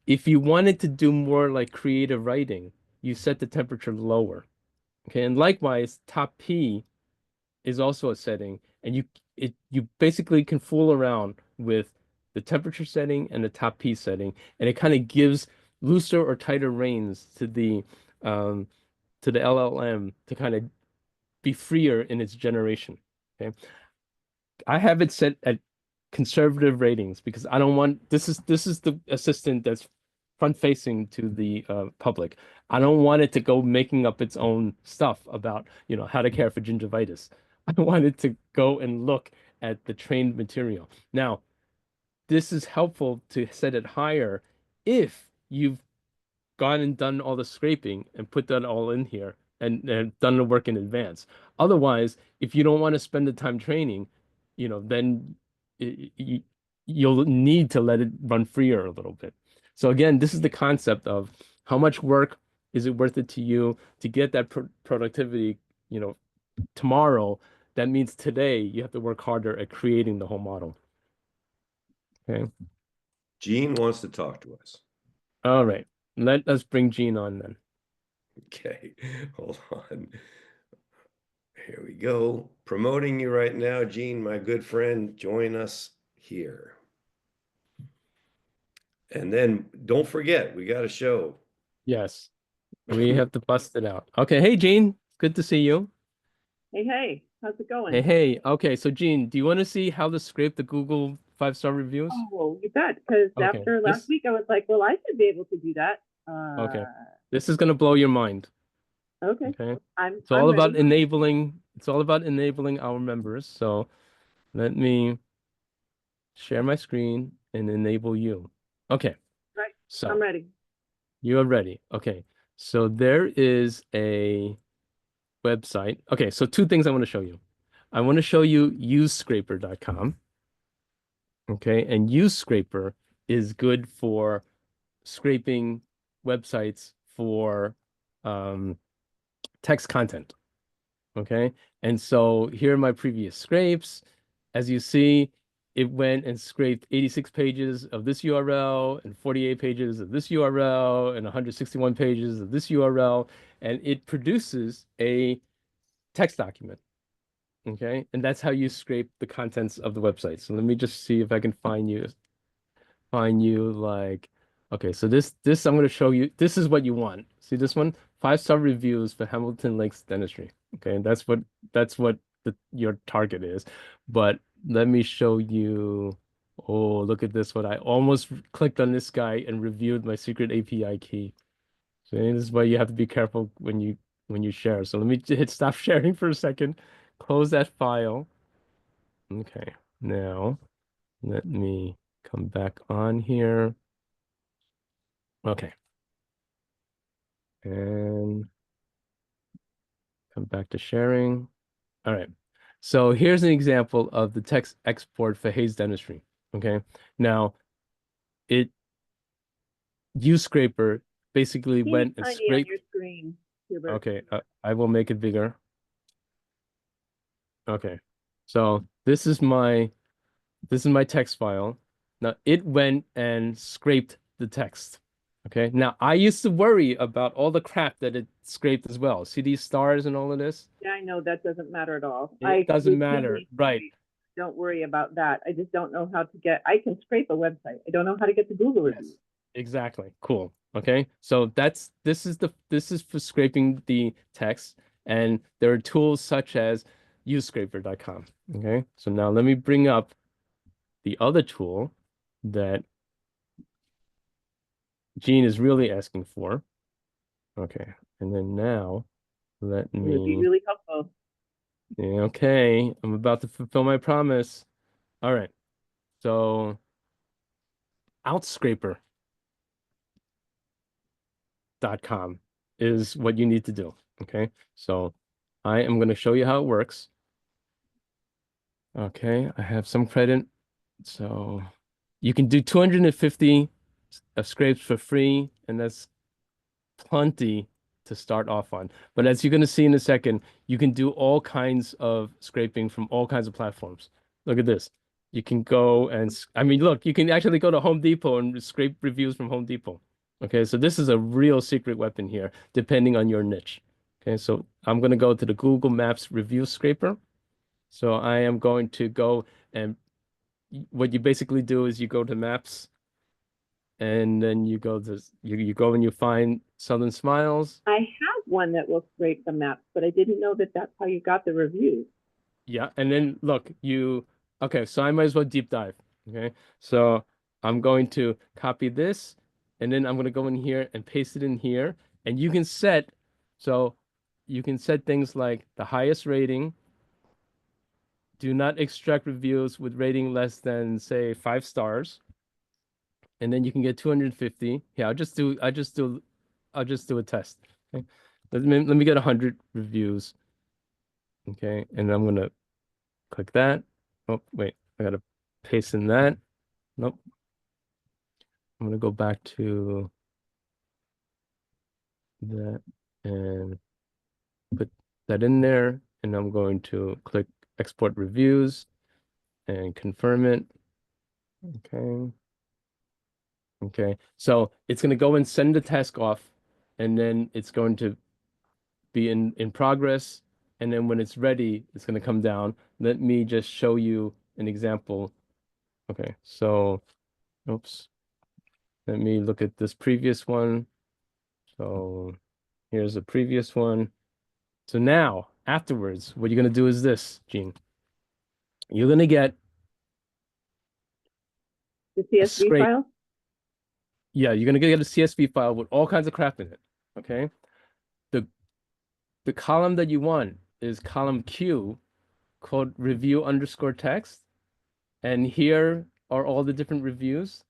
If you want it to do more like creative writing, you set the temperature lower. Okay. And likewise, top P is also a setting, and you basically can fool around with the temperature setting and the top P setting, and it kind of gives looser or tighter reins um, to the LLM to kind of be freer in its generation. Okay, I have it set at conservative ratings because I don't want this is the assistant that's front facing to the public. I don't want it to go making up its own stuff about, how to care for gingivitis. I want it to go and look at the trained material. Now, this is helpful to set it higher if you've gone and done all the scraping and put that all in here and done the work in advance. Otherwise, if you don't want to spend the time training, then you'll need to let it run freer a little bit. So again, this is the concept of how much work is it worth it to you to get that productivity, tomorrow. That means today you have to work harder at creating the whole model. Okay. Gene wants to talk to us. All right. Let us bring Gene on then. Okay, hold on. Here we go. Promoting you right now, Gene, my good friend. Join us here. And then don't forget, we got a show. Yes. We have to bust it out. Okay. Hey, Gene. Good to see you. Hey, hey, how's it Hey, going? hey. Okay. So, Gene, do you want to see how to scrape the Google 5-star reviews? Oh, you bet. Because Okay. after last week, I was like, well, I should be able to do that. Okay. This is gonna blow your mind. Okay. Okay. I'm It's all about ready. enabling our members. So let me share my screen and enable you. Okay. Right. I'm So ready. you are ready. Okay. So there is a website. Okay, so two things I want to show you. I want to show you usescraper.com. Okay, and usescraper is good for scraping websites for um, text content. Okay, and so here are my previous scrapes. As you see, it went and scraped 86 pages of this URL and 48 pages of this URL and 161 pages of this URL, and it produces a text document. Okay, and that's how you scrape the contents of the website. So let me just see if I can find you like, okay, so this I'm going to show you. This is what you want. See this one? 5-star reviews for Hamilton Lakes Dentistry. Okay, that's what your target is. But let me show you. Oh, look at this one. I almost clicked on this guy and reviewed my secret API key. So this is why you have to be careful when you share. So let me hit stop sharing for a second. Close that file. Okay, now let me come back on here. Okay, and come back to sharing. All right. So here's an example of the text export for Hayes Dentistry. Okay. Now it scraper basically Teeny went and tiny on scraped. your screen, Hubert. Okay, I will make it bigger. Okay. So this is my text file. Now it went and scraped the text. Okay. Now I used to worry about all the crap that it scraped as well. See these stars and all of this? Yeah, I know that doesn't matter at all. It I doesn't matter. routinely Right. scrape. Don't worry about that. I just don't know how to get, I can scrape a website. I don't know how to get the Google Yes. reviews. Exactly. Cool. Okay. So this is for scraping the text, and there are tools such as usescraper.com. Okay. So now let me bring up the other tool that Gene is really asking for. Okay. And then now let It would be me, really helpful. yeah, okay, I'm about to fulfill my promise. All right. So outscraper.com is what you need to do. Okay. So I am going to show you how it works. Okay. I have some credit. So you can do 250 scrapes for free, and that's plenty to start off on. But as you're going to see in a second, you can do all kinds of scraping from all kinds of platforms. Look at this. You can go and, I mean, look, you can actually go to Home Depot and scrape reviews from Home Depot. Okay, so this is a real secret weapon here, depending on your niche. Okay, so I'm going to go to the Google Maps review scraper. So I am going to go and what you basically do is you go to Maps and then you go and you find Southern Smiles. I have one that will scrape the maps, but I didn't know that that's how you got the reviews. Yeah, and then look, okay, so I might as well deep dive. Okay, so I'm going to copy this, and then I'm going to go in here and paste it in here, and so you can set things like the highest rating. Do not extract reviews with rating less than say 5 stars, and then you can get 250. Yeah, I'll just do a test. Okay, let me get 100 reviews. Okay, and I'm gonna click that. Oh, wait, I gotta paste in that. Nope. I'm gonna go back to that and put that in there. And I'm going to click export reviews and confirm it. Okay. Okay. So it's gonna go and send the task off, and then it's going to be in progress. And then when it's ready, it's gonna come down. Let me just show you an example. Okay, so oops. Let me look at this previous one. So here's a previous one. So now, afterwards, what you're going to do is this, Gene. You're going to get The CSV scrape. file? Yeah, you're gonna get a CSV file with all kinds of crap in it. Okay. The the column that you want is column Q called review underscore text. And here are all the different reviews.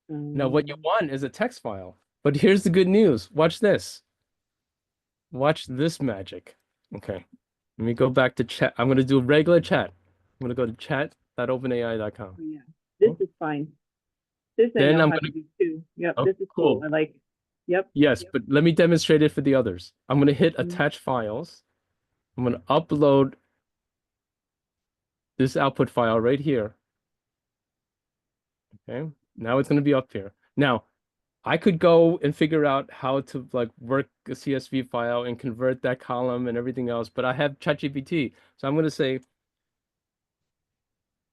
Now, what you want is a text file. But here's the good news. Watch this. Watch this magic. Okay. Let me go back to chat. I'm going to do a regular chat. I'm going to go to chat.openai.com. Oh, yeah, this is fine. This I Then know I'm how going to do too. Yep, to, oh, this is cool. I like, yep. Yes, but let me demonstrate it for the others. I'm going to hit Mhm. attach files. I'm going to upload this output file right here. Okay. Now it's going to be up here. Now, I could go and figure out how to like work a CSV file and convert that column and everything else, but I have ChatGPT. So I'm going to say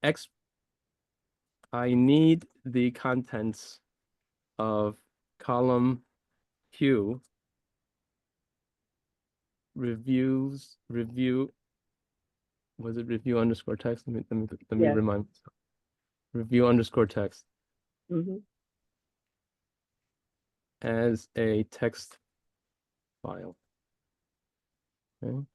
X, I need the contents of column Q review, was it review underscore text? Let me Yes. remind myself. Review underscore text Mhm. as a text file. Okay.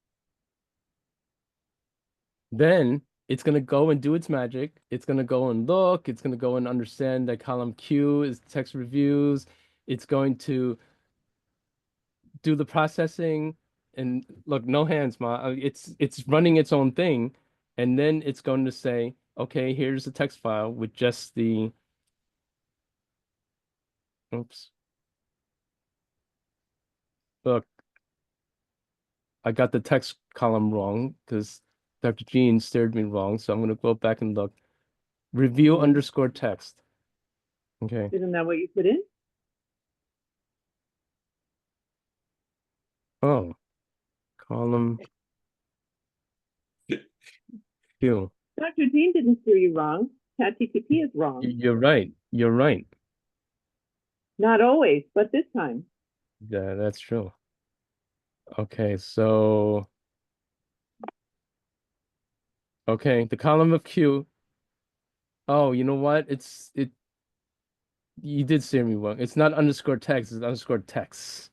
Then it's going to go and do its magic. It's going to go and look. It's going to go and understand that column Q is text reviews. It's going to do the processing and look, no hands, Ma. It's running its own thing. And then it's going to say, okay, here's the text file with just the, oops. Look, I got the text column wrong because Dr. Jean steered me wrong. So I'm going to go back and look. Review Mhm. underscore text. Okay. Isn't that what you put in? Oh, column Q. Dr. Jean didn't steer you wrong. ChatGPT is wrong. You're right. You're right. Not always, but this time. Yeah, that's true. Okay, so okay, the column of Q. Oh, you know what? You did steer me wrong. It's not underscore text, it's underscore text,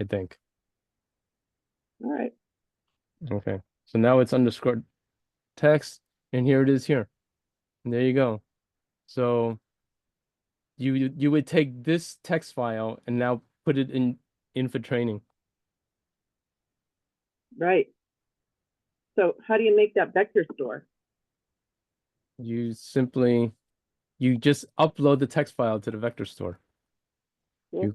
I think. All right. Okay. So now it's underscore text, and here it is here. And there you go. So you would take this text file and now put it in for training. Right. So how do you make that vector store? You simply you just upload the text file to the vector store. Cool. You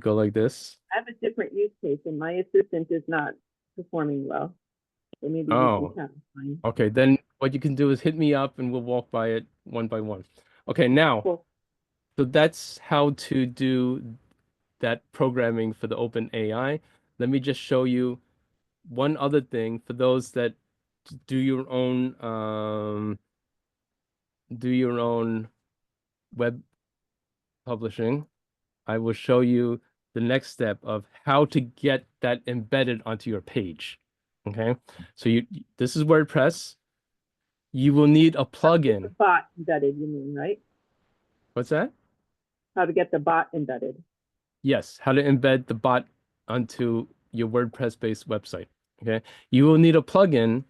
go like this. I have a different use case, and my assistant is not performing well. So maybe you can Oh, tell. Fine. okay. Then what you can do is hit me up and we'll walk by it one by one. Okay, now, Cool. so that's how to do that programming for the OpenAI. Let me just show you one other thing for those that do do your own web publishing. I will show you the next step of how to get that embedded onto your page. Okay, so this is WordPress. You will need a Get the plugin. bot embedded, you mean, right? What's that? How to get the bot embedded. Yes, how to embed the bot onto your WordPress-based website. Okay, you will need a plugin.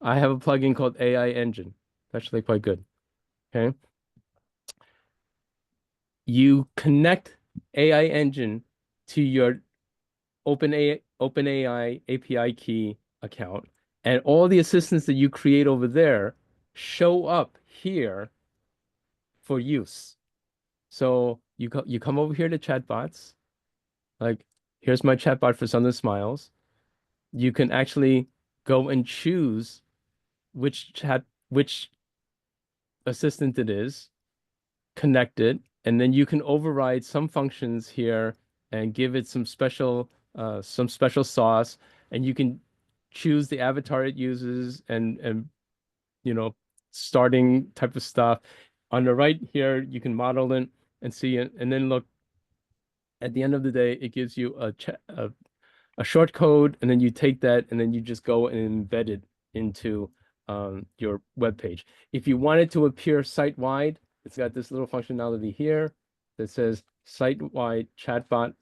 I have a plugin called AI Engine. It's actually quite good. Okay, you connect AI Engine to your OpenAI API key account, and all the assistants that you create over there show up here for use. So you come over here to chatbots. Like, here's my chatbot for Sun and Smiles. You can actually go and choose which assistant it is, connect it, and then you can override some functions here and give it some special sauce, and you can choose the avatar it uses and you know starting type of stuff. On the right here, you can model it and see it, and then look at the end of the day, it gives you a short code, and then you take that and then you just go and embed it into your web page. If you want it to appear site-wide, it's got this little functionality here that says site-wide chatbot.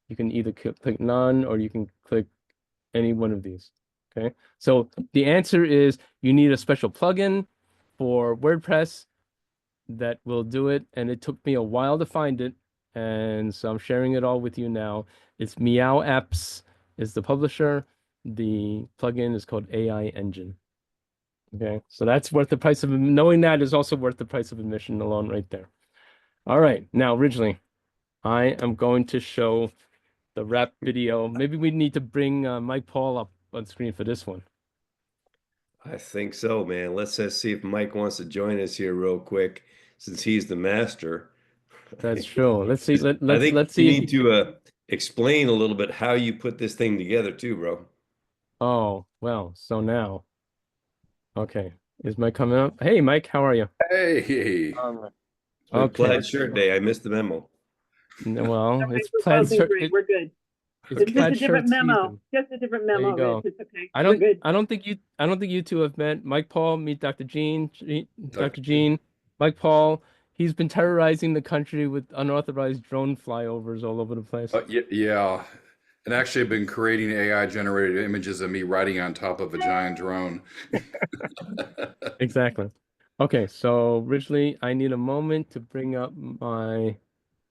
You can either click none or you can click any one of these. Okay. So the answer is you need a special plugin for WordPress that will do it. And it took me a while to find it. And so I'm sharing it all with you now. It's Meow Apps is the publisher. The plugin is called AI Engine. Okay. So that's worth the price of knowing that is also worth the price of admission alone right there. All right. Now, originally, I am going to show the rap video. Maybe we need to bring Mike Paul up on screen for this one. I think so, man. Let's see if Mike wants to join us here real quick, since he's the master. That's true. Let's see. I think Let's you see if need to explain a little bit how you put this thing together too, bro. Oh, well, so now. Okay. Is Mike coming up? Hey, Mike, how are you? Hey, Like Okay. plaid shirt day. I missed the memo. Well, Okay, it's we're plaid both in shirt. green. We're good. It's It's just plaid a different shirt memo. season. Just a different There you memo, go. Rich. It's okay. I We're good. don't think you two have met Mike Paul. Meet Dr. Gene. Dr. Dr. Gene. Mike Paul. He's been terrorizing the country with unauthorized drone flyovers all over the place. yeah. And actually, I've been creating AI generated images of me riding on top of a giant drone. Exactly. Okay, so originally I need a moment to bring up my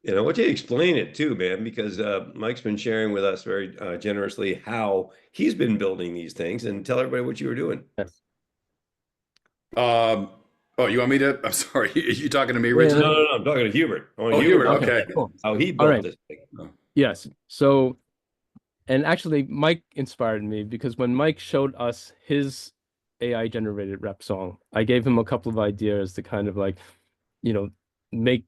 I want you to explain it too, man, because Mike's been sharing with us very generously how he's been building these things, and tell everybody what you were doing. yes. Oh, you want me to? I'm sorry. You talking to me, Yeah, Richard? No, I'm talking to Hubert. I want Oh, Hubert Hubert. to Okay. explain Cool. how he All built right. this thing. Oh, Yes. So, and actually, Mike inspired me because when Mike showed us his AI generated rap song, I gave him a couple of ideas to kind of like, you know, make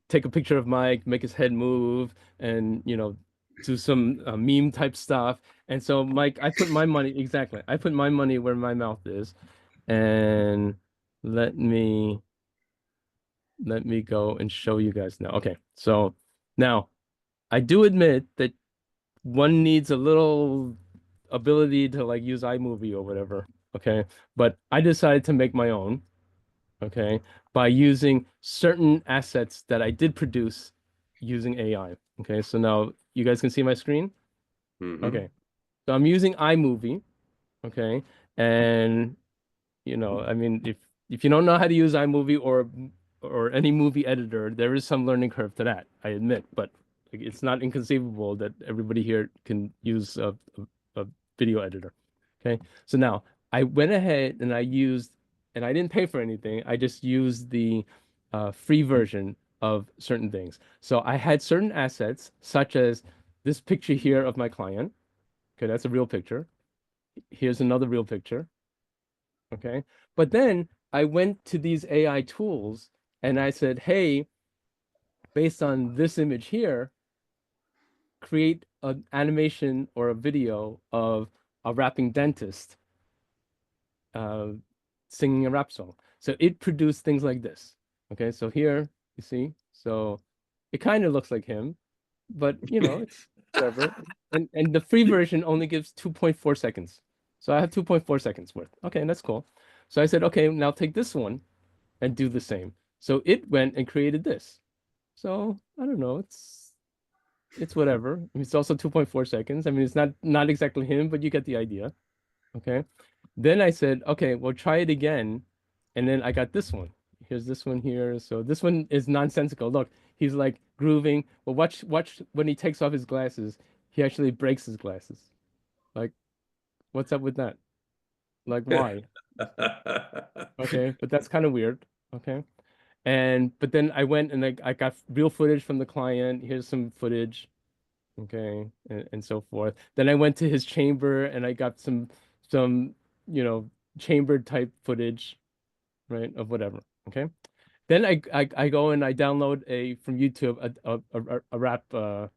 take a picture of Mike, make his head move, and do some meme type stuff. And so, Mike, I put my money exactly. I put my money where my mouth is, and let me go and show you guys now. Okay, so now I do admit that one needs a little ability to like use iMovie or whatever. Okay. But I decided to make my own, okay, by using certain assets that I did produce using AI. Okay. So now you guys can see my screen. Mm-hmm. Okay. So I'm using iMovie. Okay. And I mean, if you don't know how to use iMovie or any movie editor, there is some learning curve to that, I admit, but like, it's not inconceivable that everybody here can use a video editor. Okay, so now I went ahead and and I didn't pay for anything. I just used the free version of certain things. So I had certain assets, such as this picture here of my client. Okay, that's a real picture. Here's another real picture. Okay. But then I went to these AI tools and I said, hey, based on this image here, create an animation or a video of a rapping dentist uh, singing a rap song. So it produced things like this. Okay. So here you see, so it kind of looks like him, but it's whatever. And the free version only gives 2.4 seconds. So I have 2.4 seconds worth. Okay, and that's cool. So I said, okay, now take this one and do the same. So it went and created this. So I don't know, it's whatever. I mean, it's also 2.4 seconds. I mean, it's not exactly him, but you get the idea. Okay. Then I said, okay, well, try it again. And then I got this one. Here's this one here. So this one is nonsensical. Look, he's like grooving. Well, watch when he takes off his glasses, he actually breaks his glasses. Like, what's up with that? Like, why? Okay, but that's kind of weird. Okay. But then I went and I got real footage from the client. Here's some footage, okay, and so forth. Then I went to his chamber and I got some chambered type footage, right, of whatever. Okay. Then I go and I download from YouTube a rap a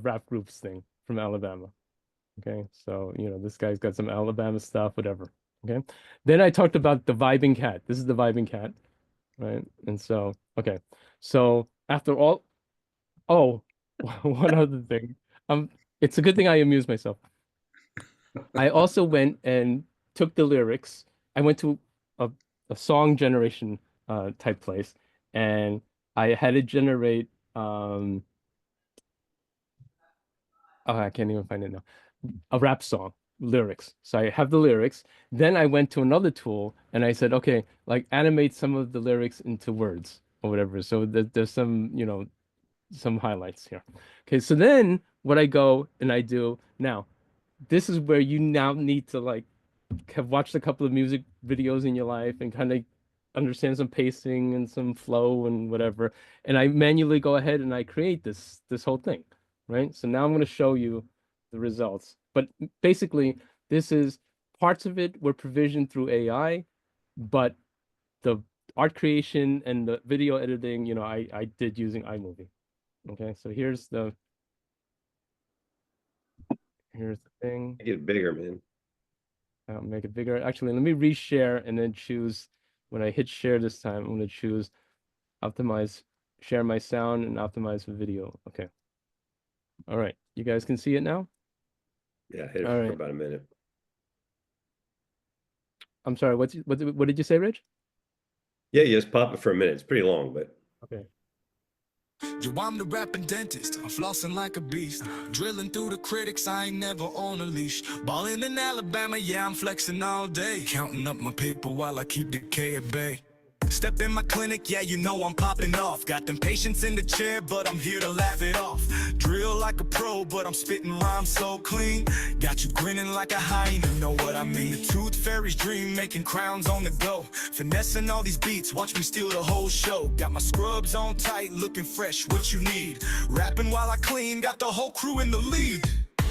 rap groups thing from Alabama. Okay, so this guy's got some Alabama stuff, whatever. Okay. Then I talked about the vibing cat. This is the vibing cat, right? And so, okay. So after all, oh, one other thing. It's a good thing I amuse myself. I also went and took the lyrics I went to a, a song generation type place, and I had it generate oh, I can't even find it now. A rap song, lyrics. So I have the lyrics. Then I went to another tool and I said, okay, like animate some of the lyrics into words or whatever. So there's some, some highlights here. Okay, so then what I go and I do now, this is where you now need to like have watched a couple of music videos in your life and kind of understand some pacing and some flow and whatever. And I manually go ahead and I create this whole thing, right? So now I'm going to show you the results. But basically, this is parts of it were provisioned through AI, but the art creation and the video editing, I did using iMovie. Okay, so here's the thing. Make it bigger, man. I'll make it bigger. Actually, let me reshare and then choose. When I hit share this time, I'm going to choose optimize, share my sound and optimize the video. Okay. All right. You guys can see it now? Yeah, hit it All for right. about a minute. I'm sorry. What did you say, Rich? Yeah, you just pop it for a minute. It's pretty long, but Okay. Yo, I'm the rapping dentist, I'm flossing like a beast. Drilling through the critics, I ain't never on a leash. Ballin' in Alabama, yeah, I'm flexing all day. Counting up my paper while I keep the K at bay. Step in my clinic, yeah, you know I'm popping off. Got them patients in the chair, but I'm here to laugh it off. Drill like a pro, but I'm spitting rhymes so clean. Got you grinning like a hyena, know what I mean. The tooth fairy's dream, making crowns on the go. Finessing all these beats, watch me steal the whole show. Got my scrubs on tight, looking fresh, what you need. Rapping while I clean, got the whole crew in the lead.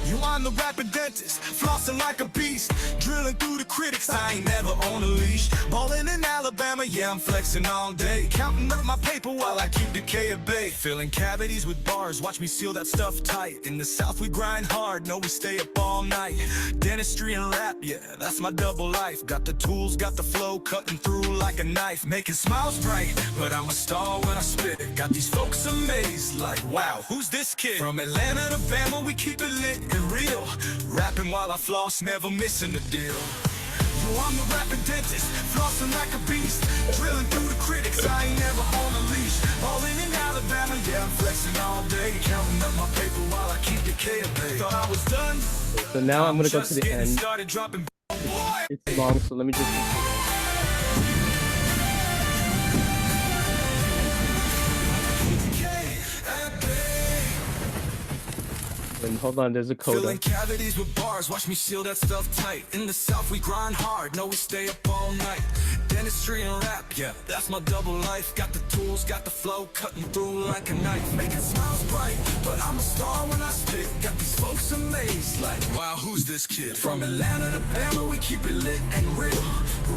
You on the rapping dentist, flossing like a beast. Drilling through the critics, I ain't never on a leash. Ballin' in Alabama, yeah, I'm flexing all day. Counting up my paper while I keep the K at bay. Filling cavities with bars, watch me seal that stuff tight. In the South we grind hard, know we stay up all night. Dentistry and rap, yeah, that's my double life. Got the tools, got the flow, cutting through like a knife. Making smiles bright, but I'm a star when I spit. Got these folks amazed, like wow, who's this kid? From Atlanta to Bama, we keep it lit and real. Rapping while I floss, never missing a deal. Yo, I'm the rapping dentist, flossing like a beast. Drilling through the critics, I ain't never on a leash. Ballin' in Alabama, yeah, I'm flexing all day. Counting up my paper while I keep the K at bay. Thought I was done. So now I'm going to go to Just the getting end. started dropping. It's long, so let me just. And hold on, there's a coda. Filling cavities with bars, watch me seal that stuff tight. In the South we grind hard, know we stay up all night. Dentistry and rap, yeah, that's my double life. Got the tools, got the flow, cutting through like a knife. Making smiles bright, but I'm a star when I spit. Got these folks amazed, like wow, who's this kid? From Atlanta to Bama, we keep it lit and real.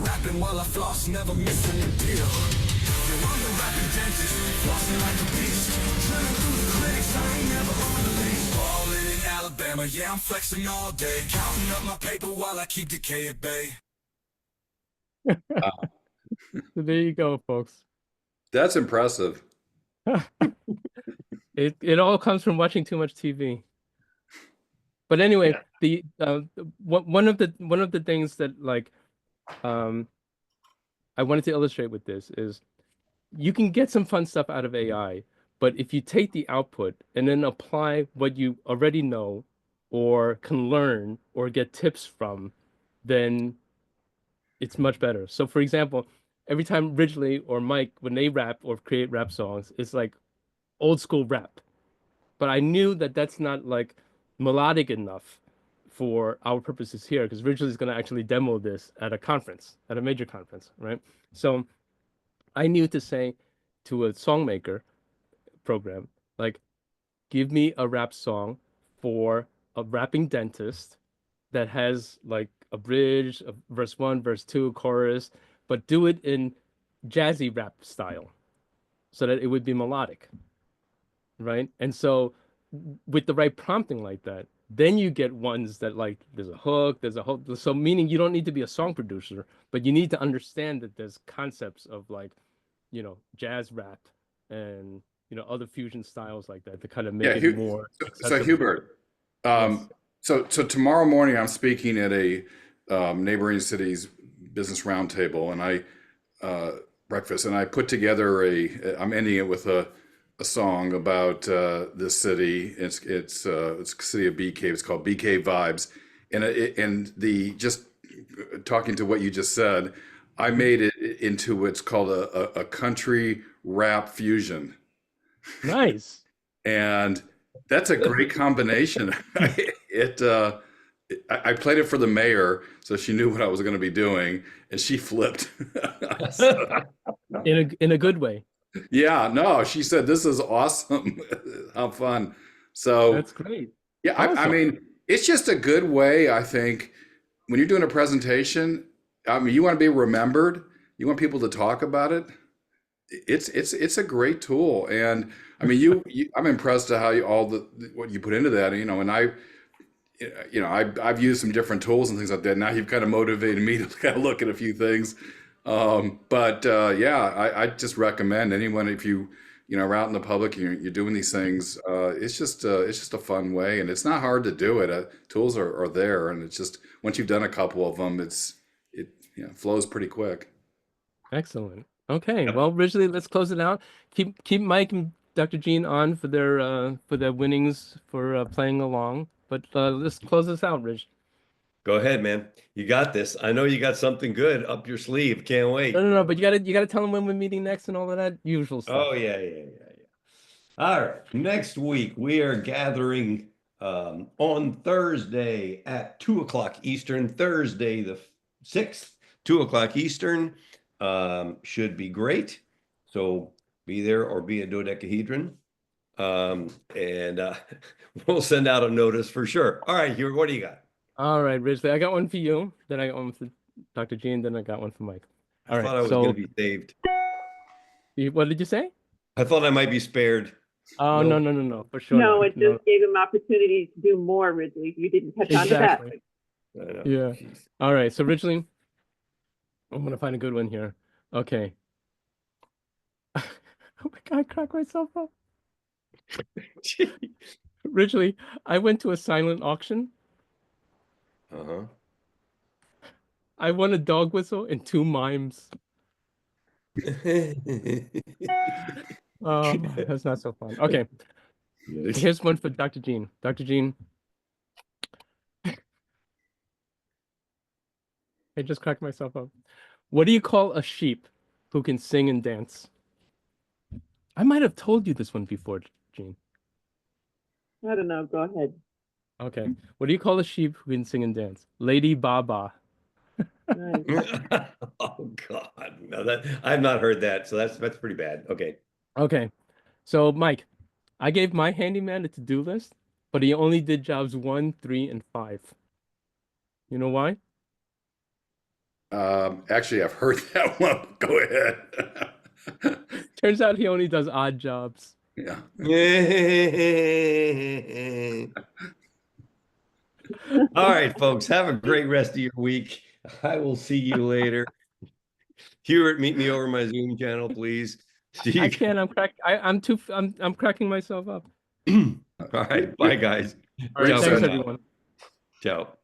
Rapping while I floss, never missing a deal. Yo, I'm the rapping dentist, flossing like a beast. Drilling through the critics, I ain't never on the leash. Ballin' in Alabama, yeah, I'm flexing all day. Counting up my paper while I keep the K at bay. So there you go, folks. That's impressive. It all comes from watching too much TV. But anyway, one of the things that like I wanted to illustrate with this is you can get some fun stuff out of AI, but if you take the output and then apply what you already know or can learn or get tips from, then it's much better. So for example, every time Ridgely or Mike, when they rap or create rap songs, it's like old school rap. But I knew that that's not like melodic enough for our purposes here, because Ridgely is going to actually demo this at a conference, at a major conference, right? So I knew to say to a songmaker program, like, give me a rap song for a rapping dentist that has like a bridge, a verse one, verse two, chorus, but do it in jazzy rap style so that it would be melodic, right? And so with the right prompting like that, then you get ones that like there's a hook, there's a whole, so meaning you don't need to be a song producer, but you need to understand that there's concepts of like, jazz rap and other fusion styles like that to kind of make it more So accessible. Hubert, Yes. so tomorrow morning I'm speaking at a neighboring city's business roundtable, and breakfast, and I put together I'm ending it with a song about this city. It's a city of Bee Cave. It's called Bee Cave Vibes, and just talking to what you just said, I made it into what's called a country rap fusion. Nice. And that's a great combination. I played it for the mayor, so she knew what I was going to be doing, and she flipped. In a good way. Yeah, no, she said, "This is awesome. How fun." So That's great. yeah, I Awesome. mean, it's just a good way, I think, when you're doing a presentation. I mean, you want to be remembered. You want people to talk about it. It's a great tool, and I mean, I'm impressed at how what you put into that. And I've used some different tools and things like that. Now you've kind of motivated me to kind of look at a few things. Yeah, I just recommend anyone, if are out in the public and you're doing these things, it's just a fun way, and it's not hard to do it. Tools are there, and it's just, once you've done a couple of them, it flows pretty quick. Excellent. Okay. Yep. Well, originally, let's close it out. Keep Mike and Dr. Jean on for their winnings for playing along. But let's close this out, Rich. Go ahead, man. You got this. I know you got something good up your sleeve. Can't wait. No. But you gotta tell them when we're meeting next and all of that usual stuff. Oh, yeah. All right. Next week, we are gathering on Thursday at 2 o'clock Eastern, Thursday the 6th, 2 o'clock Eastern. Should be great. So be there or be a dodecahedron. We'll send out a notice for sure. All right, Hubert, what do you got? All right, Ridgely. I got one for you. Then I got one for Dr. Jean. Then I got one for Mike. All I right. thought I was going to be saved. What did you say? I thought I might be spared. Oh, No. no, for sure. No, not. it just gave him opportunity to do more, Ridley. You didn't touch on to that. Exactly. I know. Yeah. Jeez. All right. So, Ridgely, I'm gonna find a good one here. Okay. Oh my God, I cracked myself up. Ridgely, I went to a silent auction. Uh-huh. I won a dog whistle and 2 mimes. Oh, that's not so fun. Okay. Here's one for Dr. Jean. Dr. Jean. I just cracked myself up. What do you call a sheep who can sing and dance? I might have told you this one before, Jean. I don't know. Go ahead. Okay. What do you call a sheep who can sing and dance? Lady Baba. Nice. Oh God, no, that I've not heard that, so that's pretty bad. Okay. Okay. So, Mike, I gave my handyman a to-do list, but he only did jobs 1, 3, and 5. You know why? Actually, I've heard that one. Go ahead. Turns out he only does odd jobs. Yeah. All right, folks, have a great rest of your week. I will see you later. Hubert, meet me over my Zoom channel, please. See I you. can't. I'm cracking myself up. All right, bye, guys. All right, Great thanks session. everyone. Ciao.